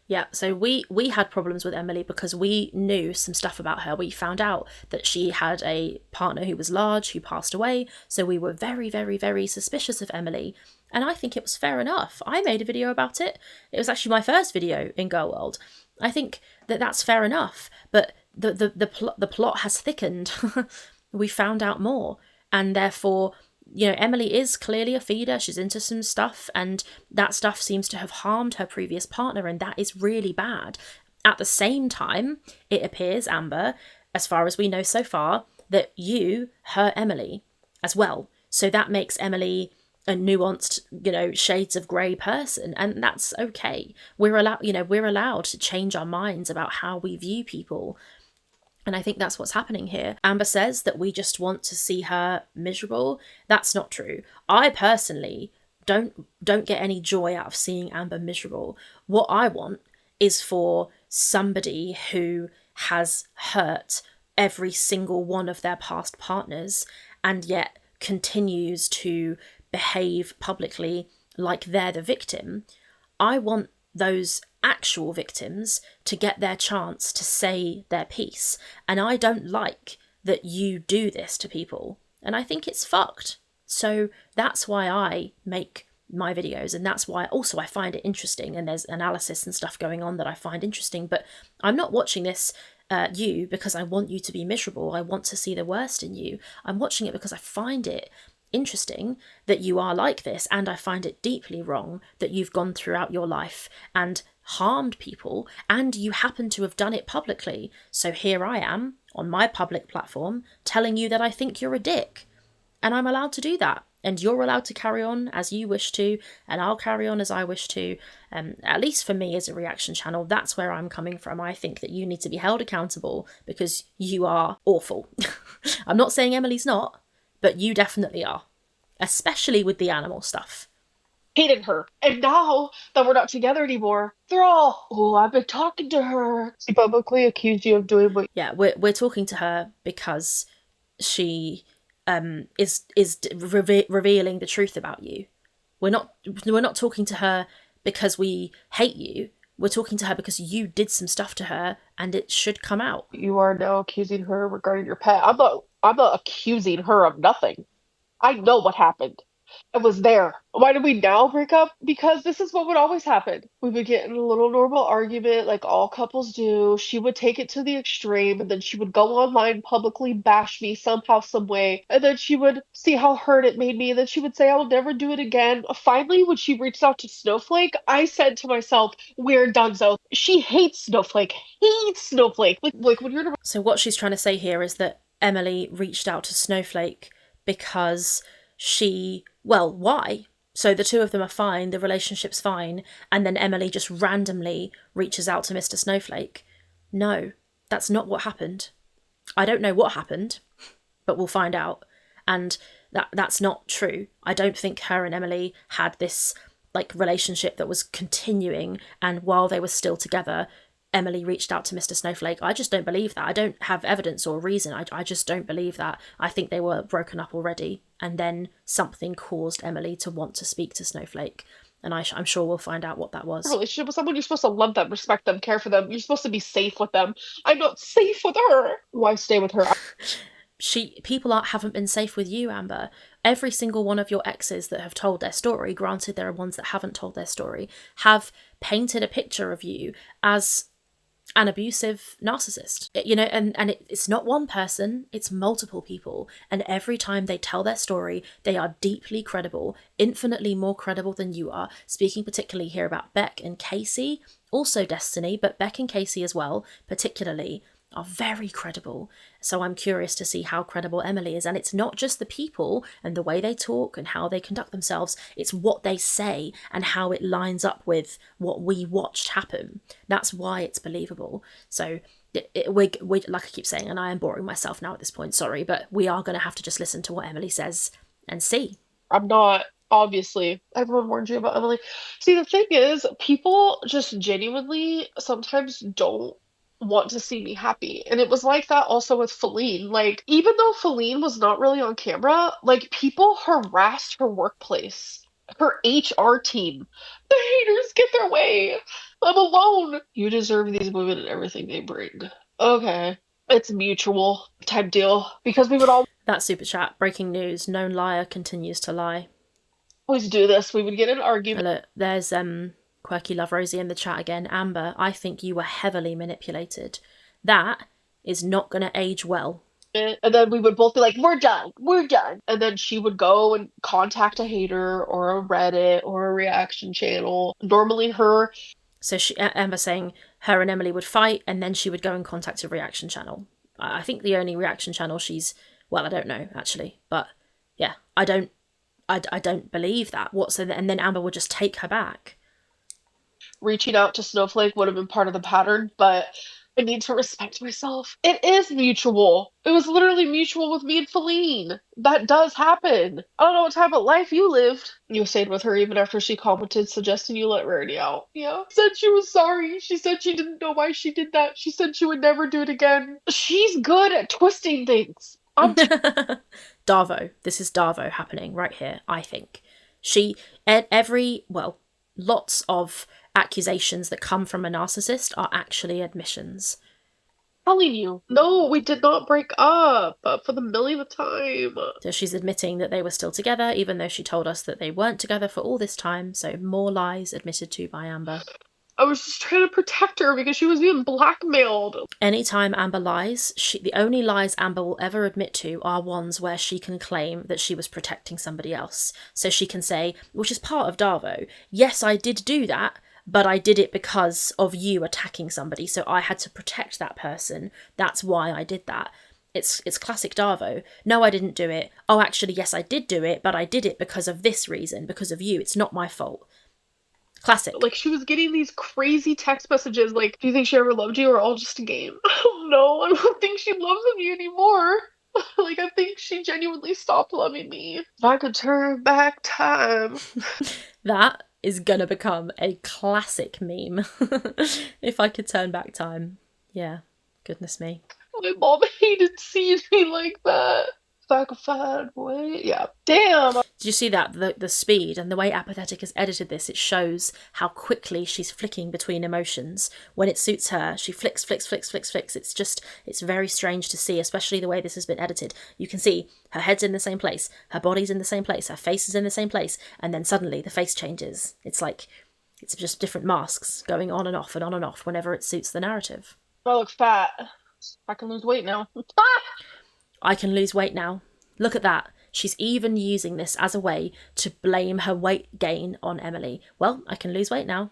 Yeah, so we had problems with Emily because we knew some stuff about her. We found out that she had a partner who was large, who passed away. So we were very, very, very suspicious of Emily. And I think it was fair enough. I made a video about it. It was actually my first video in Girl World. I think that that's fair enough. But the plot has thickened. We found out more. And therefore, Emily is clearly a feeder. She's into some stuff, and that stuff seems to have harmed her previous partner, and that is really bad. At the same time, it appears, Amber, as far as we know so far, that you hurt Emily as well. So that makes Emily a nuanced, shades of grey person, and that's okay. We're allowed to change our minds about how we view people. And I think that's what's happening here. Amber says that we just want to see her miserable. That's not true. I personally don't get any joy out of seeing Amber miserable. What I want is for somebody who has hurt every single one of their past partners and yet continues to behave publicly like they're the victim. I want those actual victims to get their chance to say their piece. And I don't like that you do this to people. And I think it's fucked. So that's why I make my videos, and that's why also I find it interesting, and there's analysis and stuff going on that I find interesting. But I'm not watching this you because I want you to be miserable. I want to see the worst in you. I'm watching it because I find it interesting that you are like this, and I find it deeply wrong that you've gone throughout your life and harmed people, and you happen to have done it publicly. So here I am on my public platform telling you that I think you're a dick, and I'm allowed to do that, and you're allowed to carry on as you wish to, and I'll carry on as I wish to. At least for me as a reaction channel, that's where I'm coming from. I think that you need to be held accountable because you are awful. I'm not saying Emily's not, but you definitely are, especially with the animal stuff. Hated her. And now that we're not together anymore, they're all, oh, I've been talking to her. She publicly accused you of doing what... Yeah, we're talking to her because she is revealing the truth about you. We're not talking to her because we hate you. We're talking to her because you did some stuff to her and it should come out. You are now accusing her regarding your pet. I'm not accusing her of nothing. I know what happened. I was there. Why did we now break up? Because this is what would always happen. We would get in a little normal argument like all couples do. She would take it to the extreme, and then she would go online, publicly bash me somehow, some way. And then she would see how hurt it made me. And then she would say, I will never do it again. Finally, when she reached out to Snowflake, I said to myself, we're donezo. She hates Snowflake. Like when you're... So what she's trying to say here is that Emily reached out to Snowflake because why? So the two of them are fine, the relationship's fine, and then Emily just randomly reaches out to Mr. Snowflake. No, that's not what happened. I don't know what happened, but we'll find out. And that's not true. I don't think her and Emily had this relationship that was continuing, and while they were still together, Emily reached out to Mr. Snowflake. I just don't believe that. I don't have evidence or reason. I just don't believe that. I think they were broken up already, and then something caused Emily to want to speak to Snowflake. And I'm sure we'll find out what that was. A relationship with someone, you're supposed to love them, respect them, care for them. You're supposed to be safe with them. I'm not safe with her. Why stay with her? People haven't been safe with you, Amber. Every single one of your exes that have told their story, granted there are ones that haven't told their story, have painted a picture of you as an abusive narcissist, and it's not one person, it's multiple people, and every time they tell their story, they are deeply credible, infinitely more credible than you are. Speaking particularly here about Beck and Casey, also Destiny, but Beck and Casey as well, particularly, are very credible. So I'm curious to see how credible Emily is. And it's not just the people and the way they talk and how they conduct themselves, it's what they say and how it lines up with what we watched happen. That's why it's believable. So we like I keep saying, and I am boring myself now at this point, sorry, but we are going to have to just listen to what Emily says and see. I'm not Obviously, everyone warned you about Emily. See, the thing is, people just genuinely sometimes don't want to see me happy. And it was like that also with Feline. Like, even though Feline was not really on camera, like, people harassed her workplace, her HR team. The haters get their way. I'm alone. You deserve these women and everything they bring. Okay. It's mutual type deal. Because we would That super chat, breaking news, known liar continues to lie. always do this. We would get in an argument. Look, there's Quirky Love Rosie in the chat again. Amber, I think you were heavily manipulated. That is not going to age well. And then we would both be like, we're done. And then she would go and contact a hater or a Reddit or a reaction channel. Normally her. So Amber saying her and Emily would fight and then she would go and contact a reaction channel. I think the only reaction channel well, I don't know actually, but yeah, I don't believe that. And then Amber would just take her back. Reaching out to Snowflake would have been part of the pattern, but I need to respect myself. It is mutual. It was literally mutual with me and Feline. That does happen. I don't know what type of life you lived. You stayed with her even after she commented suggesting you let Rarity out. Yeah. Said she was sorry. She said she didn't know why she did that. She said she would never do it again. She's good at twisting things. DARVO. This is DARVO happening right here, I think. Lots of accusations that come from a narcissist are actually admissions. Telling you, no, we did not break up for the millionth time. So she's admitting that they were still together, even though she told us that they weren't together for all this time. So more lies admitted to by Amber. I was just trying to protect her because she was being blackmailed. Anytime Amber lies, the only lies Amber will ever admit to are ones where she can claim that she was protecting somebody else. So she can say, which is part of DARVO, yes, I did do that, but I did it because of you attacking somebody, so I had to protect that person. That's why I did that. It's classic DARVO. No, I didn't do it. Oh, actually, yes, I did do it, but I did it because of this reason, because of you. It's not my fault. Classic. Like, she was getting these crazy text messages like, do you think she ever loved you or all just a game? Oh no, I don't think she loves me anymore. Like, I think she genuinely stopped loving me. If I could turn back time. That is gonna become a classic meme. If I could turn back time. Yeah, goodness me. My mom hated seeing me like that. If I could find a way. Yeah. Damn. Did you see that? The speed and the way Apathetic has edited this, it shows how quickly she's flicking between emotions. When it suits her, she flicks. It's very strange to see, especially the way this has been edited. You can see her head's in the same place, her body's in the same place, her face is in the same place, and then suddenly the face changes. It's like, it's just different masks going on and off whenever it suits the narrative. I look fat. I can lose weight now. I can lose weight now. Look at that. She's even using this as a way to blame her weight gain on Emily. Well, I can lose weight now.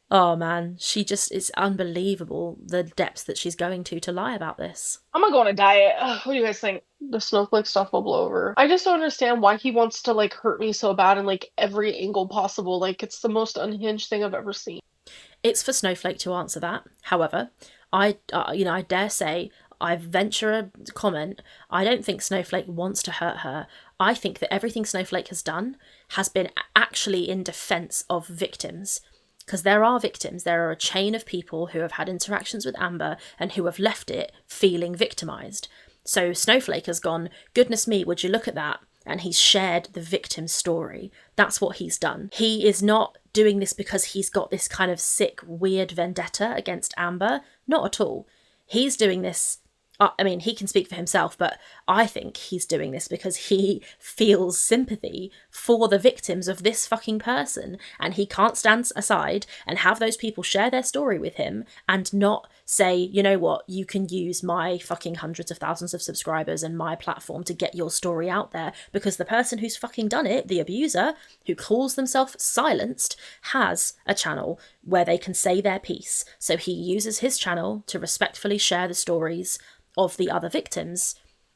Oh man, it's unbelievable the depths that she's going to lie about this. I'm gonna go on a diet. Ugh, what do you guys think? The Snowflake stuff will blow over. I just don't understand why he wants to like hurt me so bad in like every angle possible. Like, it's the most unhinged thing I've ever seen. It's for Snowflake to answer that. However, I dare say, I venture a comment, I don't think Snowflake wants to hurt her. I think that everything Snowflake has done has been actually in defense of victims. Because there are victims, there are a chain of people who have had interactions with Amber and who have left it feeling victimised. So Snowflake has gone, goodness me, would you look at that? And he's shared the victim's story. That's what he's done. He is not doing this because he's got this kind of sick, weird vendetta against Amber. Not at all. He's doing this, I mean, he can speak for himself, but I think he's doing this because he feels sympathy for the victims of this fucking person, and he can't stand aside and have those people share their story with him and not say, you know what, you can use my fucking hundreds of thousands of subscribers and my platform to get your story out there, because the person who's fucking done it, the abuser, who calls themselves Silenced, has a channel where they can say their piece. So he uses his channel to respectfully share the stories of the other victims.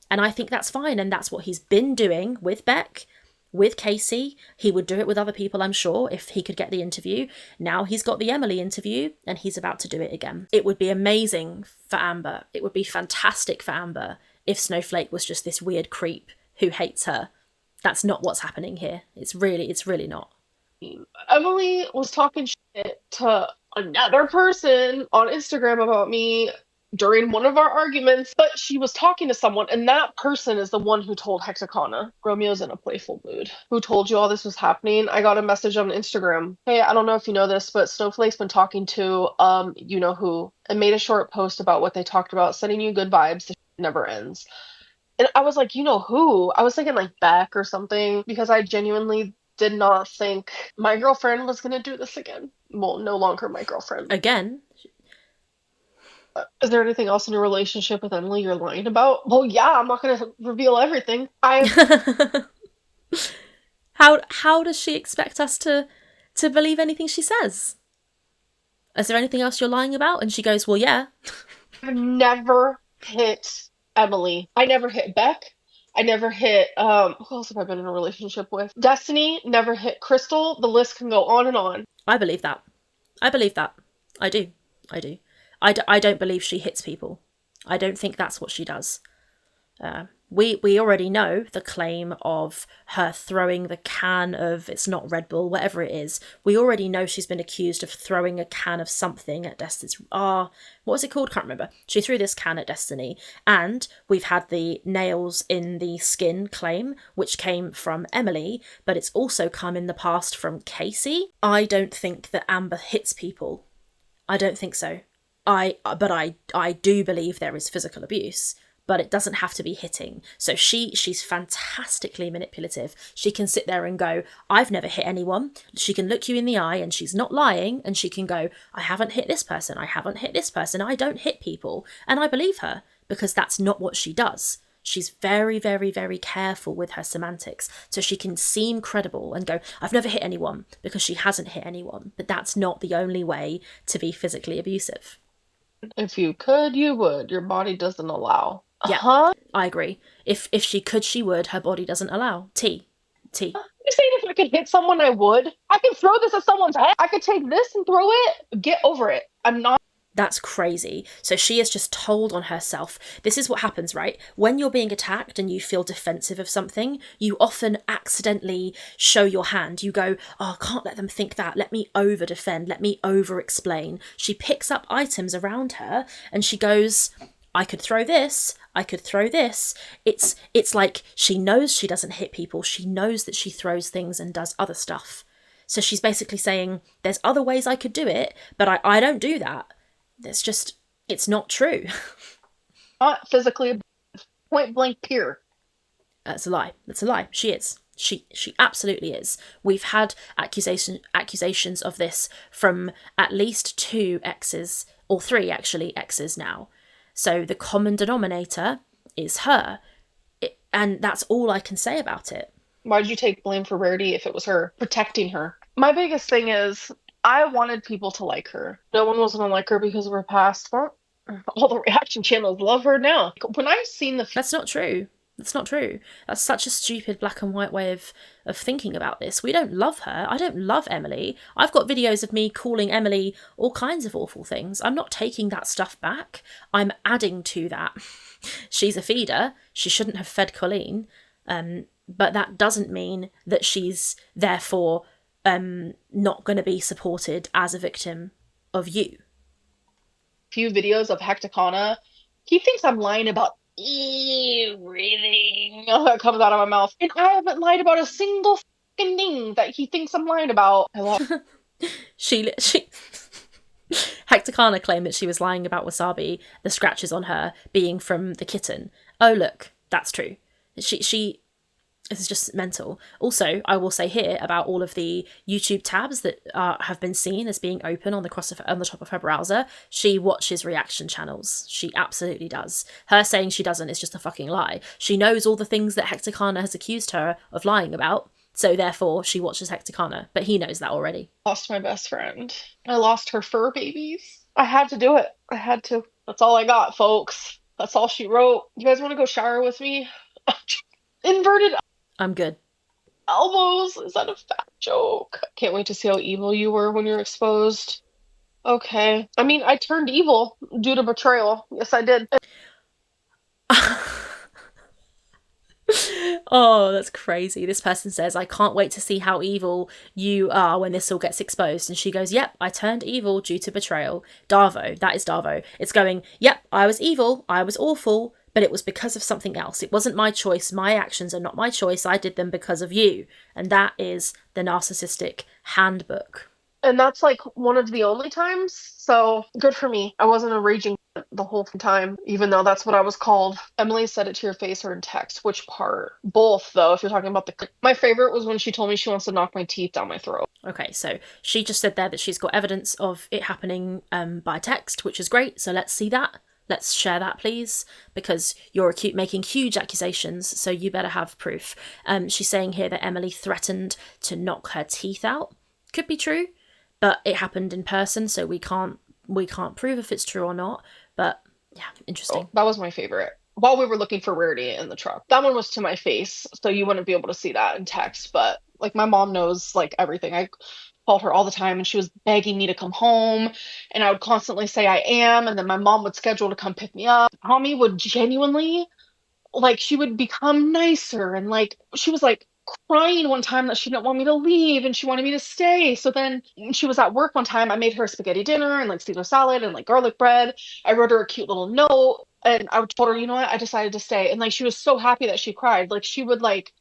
And I think that's fine. And that's what he's been doing with Beck, with Casey. He would do it with other people, I'm sure, if he could get the interview. Now he's got the Emily interview and he's about to do it again. It would be amazing for Amber. It would be fantastic for Amber if Snowflake was just this weird creep who hates her. That's not what's happening here. It's really not. Emily was talking shit to another person on Instagram about me during one of our arguments, but she was talking to someone, and that person is the one who told Hexacana, Romeo's in a playful mood, who told you all this was happening. I got a message on Instagram. Hey, I don't know if you know this, but Snowflake's been talking to you know who, and made a short post about what they talked about, sending you good vibes. The shit never ends. And I was like, you know who? I was thinking like Beck or something, because I genuinely did not think my girlfriend was going to do this again. Well, no longer my girlfriend. Again? Is there anything else in your relationship with Emily you're lying about? Well, yeah, I'm not going to reveal everything. How does she expect us to believe anything she says? Is there anything else you're lying about? And she goes, well, yeah. I've never hit Emily. I never hit Beck. I never hit, who else have I been in a relationship with? Destiny, never hit Crystal. The list can go on and on. I believe that. I believe that. I do. I don't believe she hits people. I don't think that's what she does. We already know the claim of her throwing the can of, it's not Red Bull, whatever it is. We already know she's been accused of throwing a can of something at Destiny's. What was it called? Can't remember. She threw this can at Destiny. And we've had the nails in the skin claim, which came from Emily, but it's also come in the past from Casey. I don't think that Amber hits people. I don't think so. But I do believe there is physical abuse. But it doesn't have to be hitting. So she's fantastically manipulative. She can sit there and go, I've never hit anyone. She can look you in the eye and she's not lying. And she can go, I haven't hit this person. I haven't hit this person. I don't hit people. And I believe her because that's not what she does. She's very, very, very careful with her semantics. So she can seem credible and go, I've never hit anyone, because she hasn't hit anyone. But that's not the only way to be physically abusive. If you could, you would. Your body doesn't allow. Yeah, I agree. If she could, she would. Her body doesn't allow. T. You're saying if I could hit someone, I would? I can throw this at someone's head. I could take this and throw it. Get over it. I'm not. That's crazy. So she has just told on herself. This is what happens, right? When you're being attacked and you feel defensive of something, you often accidentally show your hand. You go, oh, I can't let them think that. Let me over defend. Let me over explain. She picks up items around her and she goes, I could throw this. I could throw this. It's like she knows she doesn't hit people. She knows that she throws things and does other stuff. So she's basically saying, there's other ways I could do it, but I don't do that. It's not true. Not physically, point blank period. That's a lie. That's a lie. She is. She absolutely is. We've had accusations of this from at least 2 exes, or 3 actually, exes now. So the common denominator is her. And that's all I can say about it. Why did you take blame for Rarity if it was her protecting her? My biggest thing is, I wanted people to like her. No one was going to like her because of her past. Well, all the reaction channels love her now. When I've seen the... That's not true. That's not true. That's such a stupid black and white way of thinking about this. We don't love her. I don't love Emily. I've got videos of me calling Emily all kinds of awful things. I'm not taking that stuff back. I'm adding to that. She's a feeder. She shouldn't have fed Colleen. But that doesn't mean that she's therefore not going to be supported as a victim of you. Few videos of Hecticana, he thinks I'm lying about everything that comes out of my mouth, and I haven't lied about a single fucking thing that he thinks I'm lying about. she Hecticana claimed that she was lying about Wasabi, the scratches on her being from the kitten. Oh look, that's true. She This is just mental. Also, I will say here about all of the YouTube tabs that have been seen as being open on the top of her browser. She watches reaction channels. She absolutely does. Her saying she doesn't is just a fucking lie. She knows all the things that Hecticana has accused her of lying about, so therefore she watches Hecticana. But he knows that already. Lost my best friend. I lost her fur babies. I had to do it. I had to. That's all I got, folks. That's all she wrote. You guys want to go shower with me? Inverted I'm good. elbows. Is that a fat joke? Can't wait to see how evil you were when you're exposed. Okay. I mean, I turned evil due to betrayal. Yes, I did. Oh, that's crazy. This person says, I can't wait to see how evil you are when this all gets exposed. And she goes, yep, I turned evil due to betrayal. DARVO, that is DARVO. It's going, yep, I was evil, I was awful, but it was because of something else. It wasn't my choice. My actions are not my choice. I did them because of you. And that is the narcissistic handbook. And that's like one of the only times. So good for me. I wasn't a raging the whole time, even though that's what I was called. Emily said it to your face or in text. Which part? Both, though, if you're talking about the... My favorite was when she told me she wants to knock my teeth down my throat. Okay, so she just said there that she's got evidence of it happening by text, which is great. So let's see that. Let's share that, please, because you're making huge accusations, so you better have proof. She's saying here that Emily threatened to knock her teeth out. Could be true, but it happened in person, so we can't prove if it's true or not. But yeah, interesting. Oh, that was my favorite. While we were looking for Rarity in the truck, that one was to my face, so you wouldn't be able to see that in text. But like my mom knows like everything. I called her all the time, and she was begging me to come home, and I would constantly say I am, and then my mom would schedule to come pick me up. Tommy would genuinely, like, she would become nicer, and like she was like crying one time that she didn't want me to leave and she wanted me to stay. So then when she was at work one time, I made her spaghetti dinner and like Caesar salad and like garlic bread. I wrote her a cute little note, and I told her, you know what, I decided to stay. And like she was so happy that she cried. Like she would like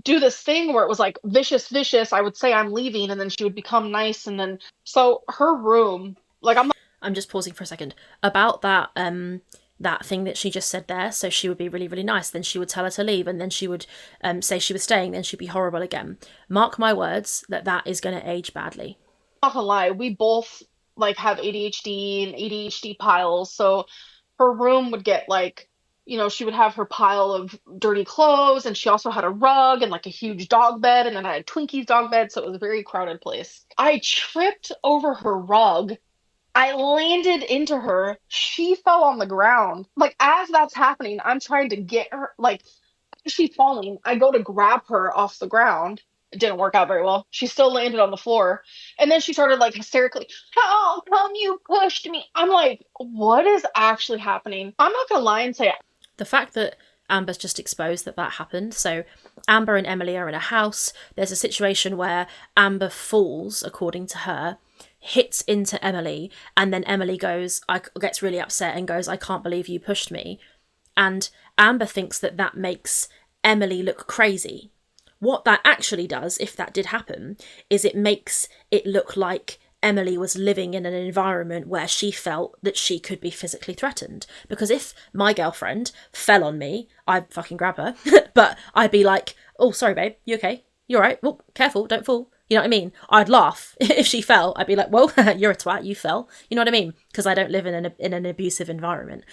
do this thing where it was like vicious, vicious. I would say I'm leaving, and then she would become nice. And then so her room, like I'm just pausing for a second about that that thing that she just said there. So she would be really, really nice, then she would tell her to leave, and then she would say she was staying, then she'd be horrible again. Mark my words that is going to age badly. not gonna lie, we both like have ADHD and ADHD piles. So her room would get like, she would have her pile of dirty clothes, and she also had a rug and like a huge dog bed, and then I had Twinkie's dog bed, so it was a very crowded place. I tripped over her rug. I landed into her. She fell on the ground. Like as that's happening, I'm trying to get her. Like as she's falling, I go to grab her off the ground. It didn't work out very well. She still landed on the floor. And then she started like hysterically, how come you pushed me? I'm like, what is actually happening? I'm not gonna lie and say The fact that Amber's just exposed that happened. So Amber and Emily are in a house. There's a situation where Amber falls, according to her, hits into Emily, and then Emily gets really upset and goes, I can't believe you pushed me. And Amber thinks that makes Emily look crazy. What that actually does, if that did happen, is it makes it look like Emily was living in an environment where she felt that she could be physically threatened. Because if my girlfriend fell on me, I'd fucking grab her. But I'd be like, oh, sorry, babe, you okay? You all right? Well, careful, don't fall. You know what I mean? I'd laugh. If she fell, I'd be like, well, you're a twat, you fell. You know what I mean? Because I don't live in an abusive environment.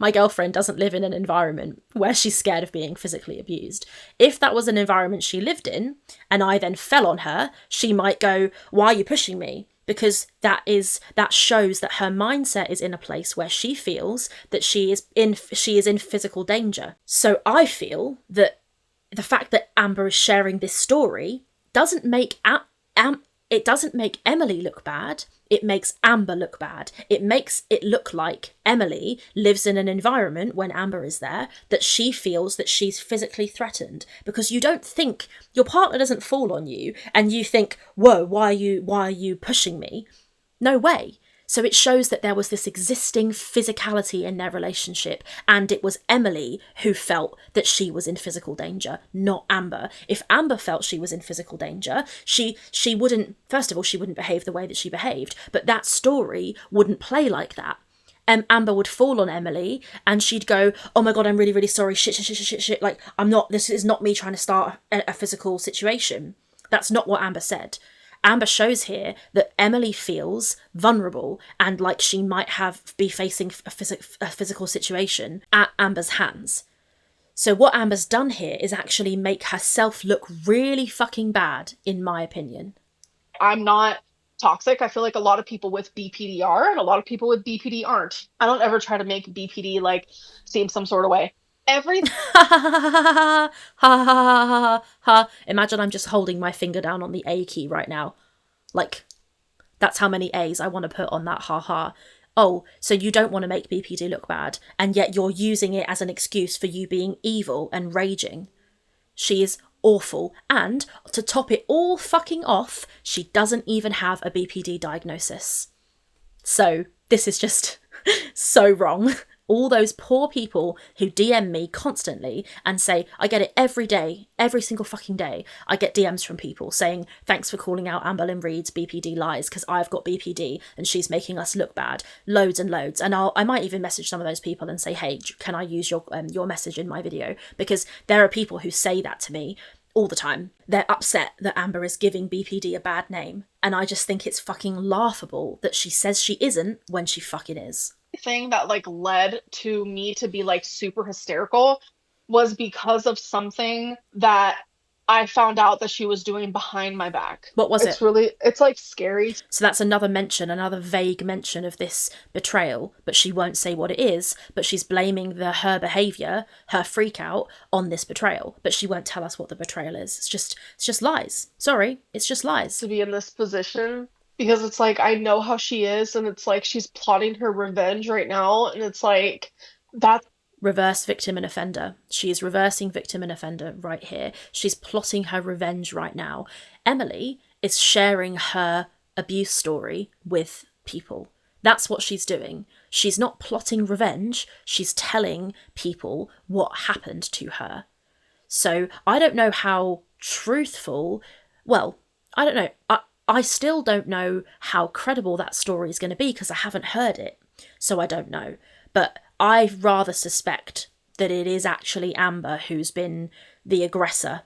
My girlfriend doesn't live in an environment where she's scared of being physically abused. If that was an environment she lived in, and I then fell on her, she might go, why are you pushing me? Because that shows that her mindset is in a place where she feels that she is in physical danger. So I feel that the fact that Amber is sharing this story doesn't make Emily look bad. It makes Amber look bad. It makes it look like Emily lives in an environment when Amber is there that she feels that she's physically threatened, because you don't think your partner doesn't fall on you and you think, whoa, why are you pushing me? No way. So it shows that there was this existing physicality in their relationship, and it was Emily who felt that she was in physical danger, not Amber. If Amber felt she was in physical danger, she wouldn't, first of all, she wouldn't behave the way that she behaved, but that story wouldn't play like that. Amber would fall on Emily and she'd go, oh my God, I'm really, really sorry, shit, like, this is not me trying to start a physical situation. That's not what Amber said. Amber shows here that Emily feels vulnerable and like she might be facing a physical situation at Amber's hands. So what Amber's done here is actually make herself look really fucking bad, in my opinion. I'm not toxic. I feel like a lot of people with BPD are, and a lot of people with BPD aren't. I don't ever try to make BPD like seem some sort of way. Everything. Ha ha ha. Imagine I'm just holding my finger down on the A key right now. Like, that's how many A's I want to put on that ha ha. Oh, so you don't want to make BPD look bad, and yet you're using it as an excuse for you being evil and raging. She is awful. And to top it all fucking off, she doesn't even have a BPD diagnosis. So this is just so wrong. All those poor people who DM me constantly and say, I get it every day, every single fucking day. I get DMs from people saying, thanks for calling out Amberlynn Reid's BPD lies because I've got BPD and she's making us look bad. Loads and loads. And I might even message some of those people and say, hey, can I use your message in my video? Because there are people who say that to me all the time. They're upset that Amber is giving BPD a bad name. And I just think it's fucking laughable that she says she isn't when she fucking is. Thing that like led to me to be like super hysterical was because of something that I found out that she was doing behind my back. What was it? It's like scary. So that's another mention, another vague mention of this betrayal, but she won't say what it is, but she's blaming her behaviour, her freak out, on this betrayal, but she won't tell us what the betrayal is. It's just lies. Sorry, it's just lies. To be in this position, because it's like, I know how she is, and it's like she's plotting her revenge right now, and it's like, that's reverse victim and offender. She is reversing victim and offender right here. She's plotting her revenge right now. Emily is sharing her abuse story with people. That's what she's doing. She's not plotting revenge. She's telling people what happened to her. So I don't know how truthful, well, I don't know. I still don't know how credible that story is going to be because I haven't heard it. So I don't know. But I rather suspect that it is actually Amber who's been the aggressor.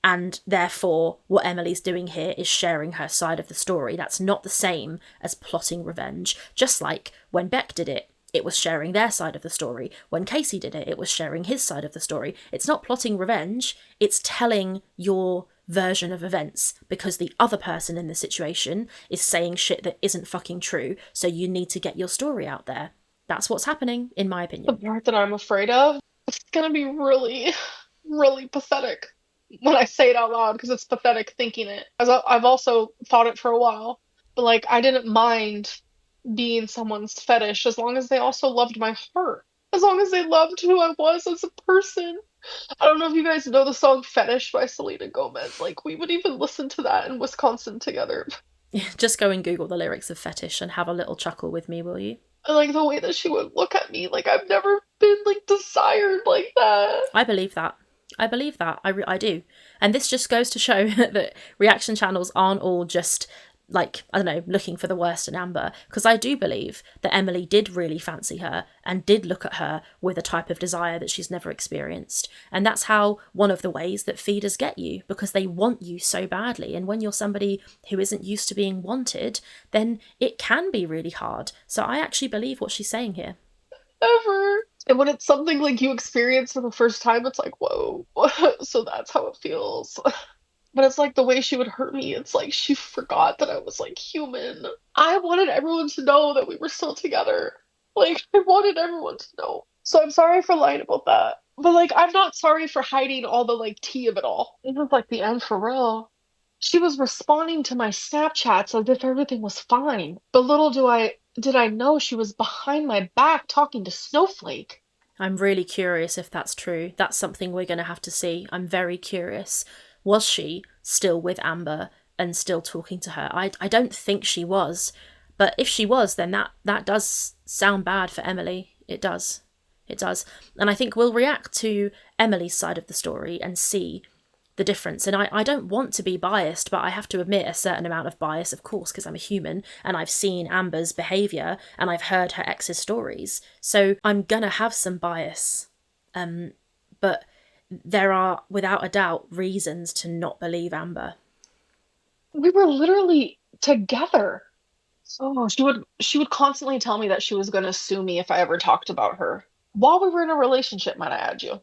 And therefore, what Emily's doing here is sharing her side of the story. That's not the same as plotting revenge. Just like when Beck did it, it was sharing their side of the story. When Casey did it, it was sharing his side of the story. It's not plotting revenge. It's telling your version of events because the other person in the situation is saying shit that isn't fucking true. So you need to get your story out there. That's what's happening, in my opinion. the part that I'm afraid of. It's gonna be really, really pathetic when I say it out loud because it's pathetic thinking it. As I've also thought it for a while, but like I didn't mind being someone's fetish as long as they also loved my heart, as long as they loved who I was as a person. I don't know if you guys know the song Fetish by Selena Gomez. Like, we would even listen to that in Wisconsin together. Just go and Google the lyrics of Fetish and have a little chuckle with me, will you? And, like, the way that she would look at me, like, I've never been, like, desired like that. I believe that. I believe that. I do. And this just goes to show that reaction channels aren't all just, like, I don't know, looking for the worst in Amber. Because I do believe that Emily did really fancy her and did look at her with a type of desire that she's never experienced. And that's how one of the ways that feeders get you, because they want you so badly. And when you're somebody who isn't used to being wanted, then it can be really hard. So I actually believe what she's saying here. Ever. And when it's something like you experience for the first time, it's like, whoa. So that's how it feels. But it's like the way she would hurt me. It's like she forgot that I was like human. I wanted everyone to know that we were still together. Like, I wanted everyone to know. So I'm sorry for lying about that. But like, I'm not sorry for hiding all the like tea of it all. It was like the end for real. She was responding to my Snapchats as if everything was fine. But little did I know she was behind my back talking to Snowflake. I'm really curious if that's true. That's something we're going to have to see. I'm very curious. Was she still with Amber and still talking to her? I don't think she was. But if she was, then that does sound bad for Emily. It does. It does. And I think we'll react to Emily's side of the story and see the difference. And I don't want to be biased, but I have to admit a certain amount of bias, of course, because I'm a human and I've seen Amber's behaviour and I've heard her ex's stories. So I'm gonna have some bias. But there are, without a doubt, reasons to not believe Amber. We were literally together. Oh, she would constantly tell me that she was gonna sue me if I ever talked about her. While we were in a relationship, might I add you.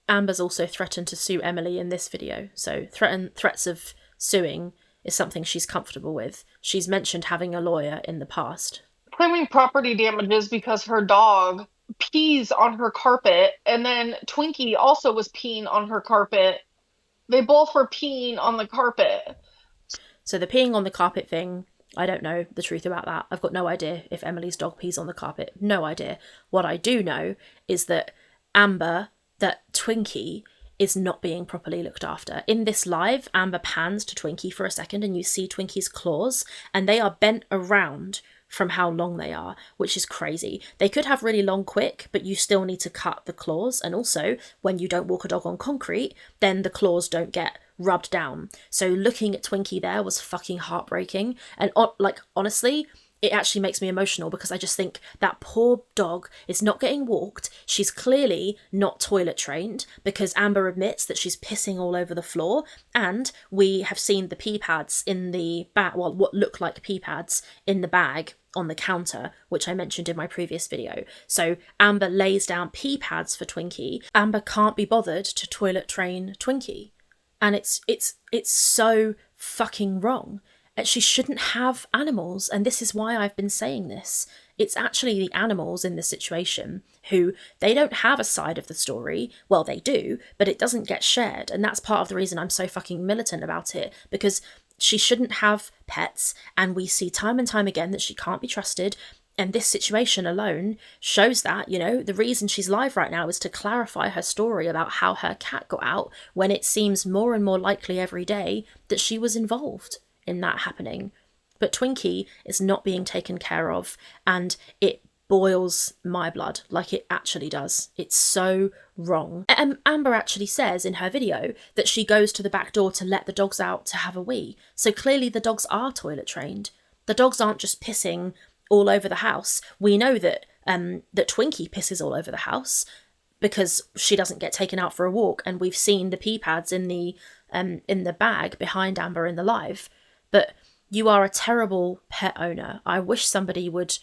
Amber's also threatened to sue Emily in this video, so threats of suing is something she's comfortable with. She's mentioned having a lawyer in the past. Claiming property damages because her dog pees on her carpet, and then Twinkie also was peeing on her carpet. They both were peeing on the carpet. So the peeing on the carpet thing, I don't know the truth about that. I've got no idea if Emily's dog pees on the carpet. No idea. What I do know is that Twinkie is not being properly looked after. In this live, Amber pans to Twinkie for a second and you see Twinkie's claws, and they are bent around from how long they are, which is crazy. They could have really long quick, but you still need to cut the claws. And also, when you don't walk a dog on concrete, then the claws don't get rubbed down. So looking at Twinkie there was fucking heartbreaking. And like, honestly, it actually makes me emotional because I just think that poor dog is not getting walked. She's clearly not toilet trained because Amber admits that she's pissing all over the floor, and we have seen the pee pads in the bag, well, what look like pee pads in the bag on the counter, which I mentioned in my previous video. So Amber lays down pee pads for Twinkie. Amber can't be bothered to toilet train Twinkie. And it's so fucking wrong. She shouldn't have animals, and this is why I've been saying this. It's actually the animals in this situation who, they don't have a side of the story. Well, they do, but it doesn't get shared, and that's part of the reason I'm so fucking militant about it, because she shouldn't have pets, and we see time and time again that she can't be trusted, and this situation alone shows that, you know, the reason she's live right now is to clarify her story about how her cat got out, when it seems more and more likely every day that she was involved in that happening. But Twinkie is not being taken care of, and it boils my blood, like it actually does. It's so wrong. Amber actually says in her video that she goes to the back door to let the dogs out to have a wee. So clearly the dogs are toilet trained. The dogs aren't just pissing all over the house. We know that that Twinkie pisses all over the house because she doesn't get taken out for a walk, and we've seen the pee pads in the bag behind Amber in the live. But you are a terrible pet owner. I wish somebody would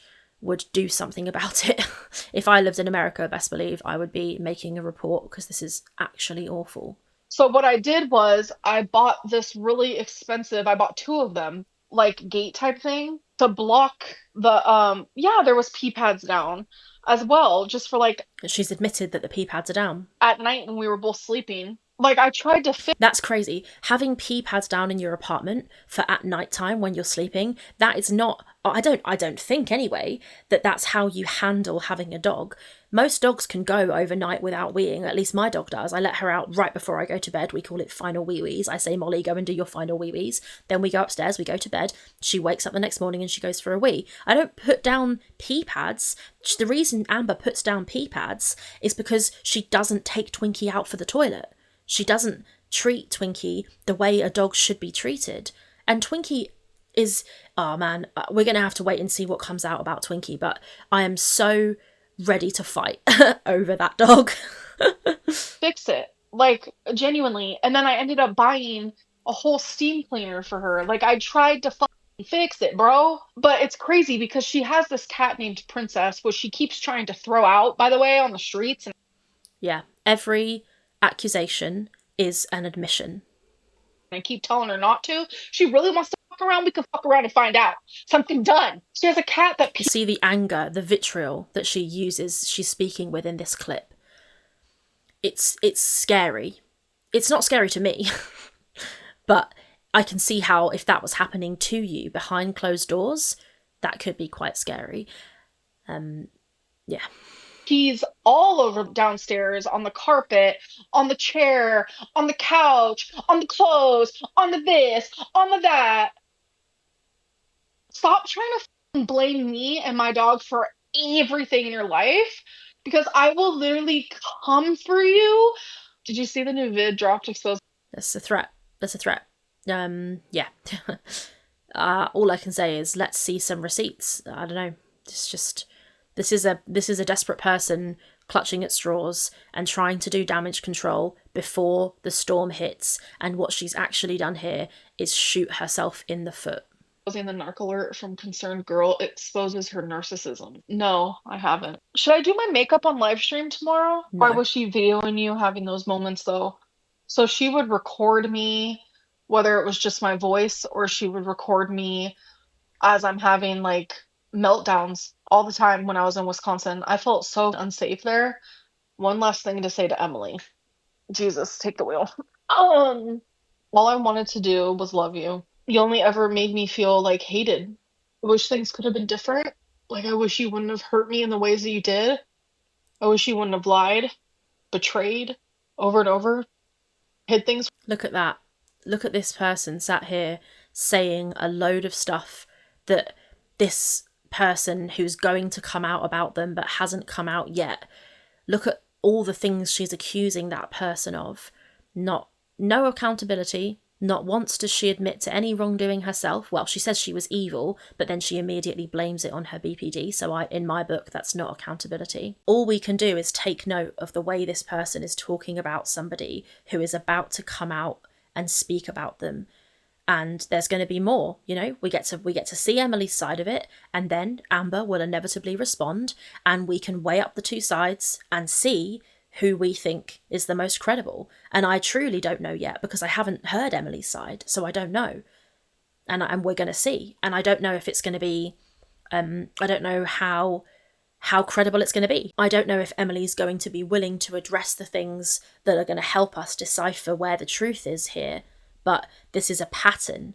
do something about it. If I lived in America, best believe I would be making a report, because this is actually awful. So what I did was I bought this really expensive, I bought two of them, like gate type thing to block the there was pee pads down as well, just for like She's admitted that the pee pads are down. At night when we were both sleeping. Like, I tried to fix. That's crazy. Having pee pads down in your apartment for at night time when you're sleeping, that is not, I don't think anyway, that that's how you handle having a dog. Most dogs can go overnight without weeing. At least my dog does. I let her out right before I go to bed. We call it final wee-wees. I say, Molly, go and do your final wee-wees. Then we go upstairs, we go to bed. She wakes up the next morning and she goes for a wee. I don't put down pee pads. The reason Amber puts down pee pads is because she doesn't take Twinkie out for the toilet. She doesn't treat Twinkie the way a dog should be treated. And Twinkie is, oh man, we're going to have to wait and see what comes out about Twinkie, but I am so ready to fight over that dog. Fix it. Like, genuinely. And then I ended up buying a whole steam cleaner for her. Like, I tried to fix it, bro. But it's crazy because she has this cat named Princess, which she keeps trying to throw out, by the way, on the streets. Yeah, every accusation is an admission. I keep telling her not to. She really wants to fuck around. We can fuck around and find out. Something done. She has a cat that... See the anger, the vitriol that she uses, she's speaking with in this clip. It's scary. It's not scary to me. But I can see how if that was happening to you behind closed doors, that could be quite scary. Yeah. He's all over downstairs, on the carpet, on the chair, on the couch, on the clothes, on the this, on the that. Stop trying to blame me and my dog for everything in your life, because I will literally come for you. Did you see the new vid dropped exposed? That's a threat. Yeah. All I can say is let's see some receipts. I don't know. It's just... This is a desperate person clutching at straws and trying to do damage control before the storm hits, and what she's actually done here is shoot herself in the foot. The narc alert from Concerned Girl exposes her narcissism. No, I haven't. Should I do my makeup on live stream tomorrow? No. Why was she videoing you having those moments though? So she would record me, whether it was just my voice or she would record me as I'm having like meltdowns all the time when I was in Wisconsin. I felt so unsafe there. One last thing to say to Emily. Jesus, take the wheel. All I wanted to do was love you. You only ever made me feel like hated. I wish things could have been different. Like, I wish you wouldn't have hurt me in the ways that you did. I wish you wouldn't have lied, betrayed over and over. hid things. Look at that. Look at this person sat here saying a load of stuff that this person who's going to come out about them but hasn't come out yet. Look at all the things she's accusing that person of. No accountability. Not once does she admit to any wrongdoing herself. Well, she says she was evil, but then she immediately blames it on her BPD. So in my book, that's not accountability. All we can do is take note of the way this person is talking about somebody who is about to come out and speak about them. And there's going to be more, you know, we get to see Emily's side of it, and then Amber will inevitably respond, and we can weigh up the two sides and see who we think is the most credible. And I truly don't know yet, because I haven't heard Emily's side, so I don't know. And we're going to see. And I don't know if it's going to be, I don't know how credible it's going to be. I don't know if Emily's going to be willing to address the things that are going to help us decipher where the truth is here. But this is a pattern.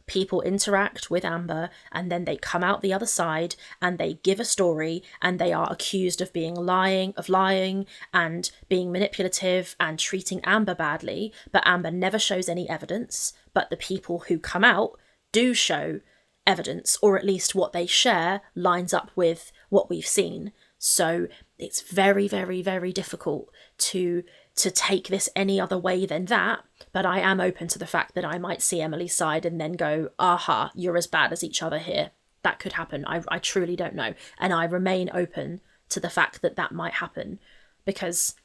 People interact with Amber and then they come out the other side and they give a story and they are accused of lying and being manipulative and treating Amber badly, but Amber never shows any evidence. But the people who come out do show evidence, or at least what they share lines up with what we've seen. So it's very, very, very difficult to take this any other way than that. But I am open to the fact that I might see Emily's side and then go, aha, you're as bad as each other here. That could happen. I truly don't know. And I remain open to the fact that that might happen, because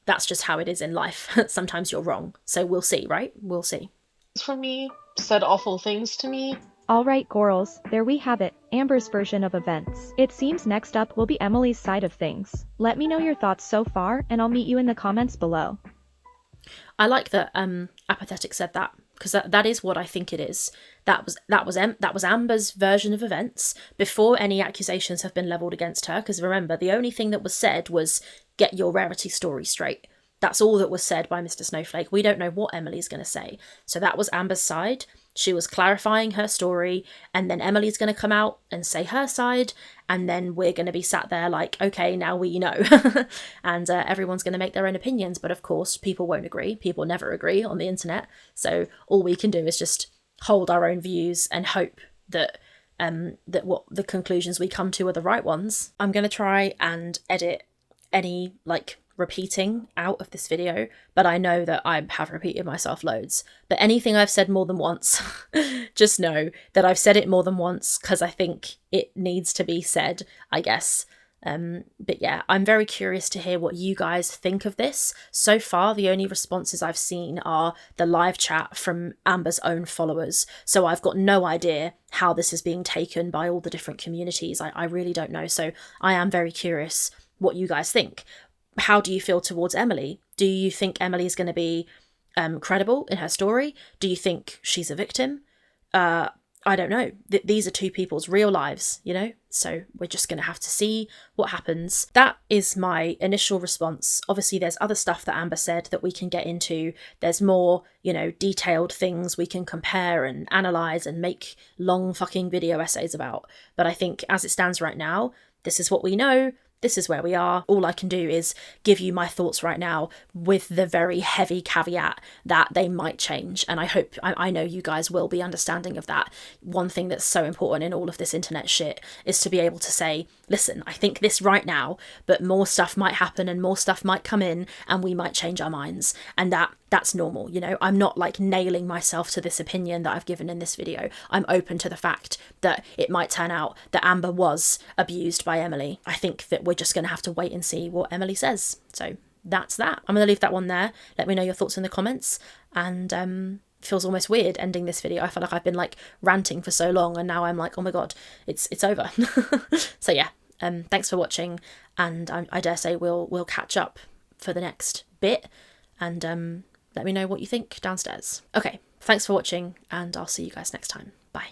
that's just how it is in life. Sometimes you're wrong. So we'll see, right? We'll see. For me, said awful things to me. Alright girls, there we have it, Amber's version of events. It seems next up will be Emily's side of things. Let me know your thoughts so far, and I'll meet you in the comments below. I like that Apathetic said that, because that is what I think it is. That was Amber's version of events before any accusations have been levelled against her, because remember, the only thing that was said was, get your Rarity story straight. That's all that was said by Mr. Snowflake. We don't know what Emily's going to say. So that was Amber's side. She was clarifying her story, and then Emily's going to come out and say her side, and then we're going to be sat there like, okay, now we know. And everyone's going to make their own opinions, but of course, people won't agree. People never agree on the internet. So all we can do is just hold our own views and hope that what the conclusions we come to are the right ones. I'm going to try and edit any, repeating out of this video, but I know that I have repeated myself loads. But anything I've said more than once, just know that I've said it more than once because I think it needs to be said, I guess. But yeah, I'm very curious to hear what you guys think of this. So far, the only responses I've seen are the live chat from Amber's own followers. So I've got no idea how this is being taken by all the different communities. I really don't know. So I am very curious what you guys think. How do you feel towards Emily? Do you think Emily is going to be credible in her story? Do you think she's a victim? I don't know. These are two people's real lives, you know? So we're just going to have to see what happens. That is my initial response. Obviously, there's other stuff that Amber said that we can get into. There's more, detailed things we can compare and analyse and make long fucking video essays about. But I think as it stands right now, this is what we know. This is where we are. All I can do is give you my thoughts right now with the very heavy caveat that they might change. And I know you guys will be understanding of that. One thing that's so important in all of this internet shit is to be able to say, listen, I think this right now, but more stuff might happen and more stuff might come in and we might change our minds. And that's normal, I'm not nailing myself to this opinion that I've given in this video. I'm open to the fact that it might turn out that Amber was abused by Emily. I think that we're just going to have to wait and see what Emily says. So that's that. I'm going to leave that one there. Let me know your thoughts in the comments. And feels almost weird ending this video. I feel like I've been ranting for so long and now I'm like, oh my god, it's over. So yeah, thanks for watching, and I dare say we'll catch up for the next bit, and let me know what you think downstairs. Okay, thanks for watching, and I'll see you guys next time. Bye.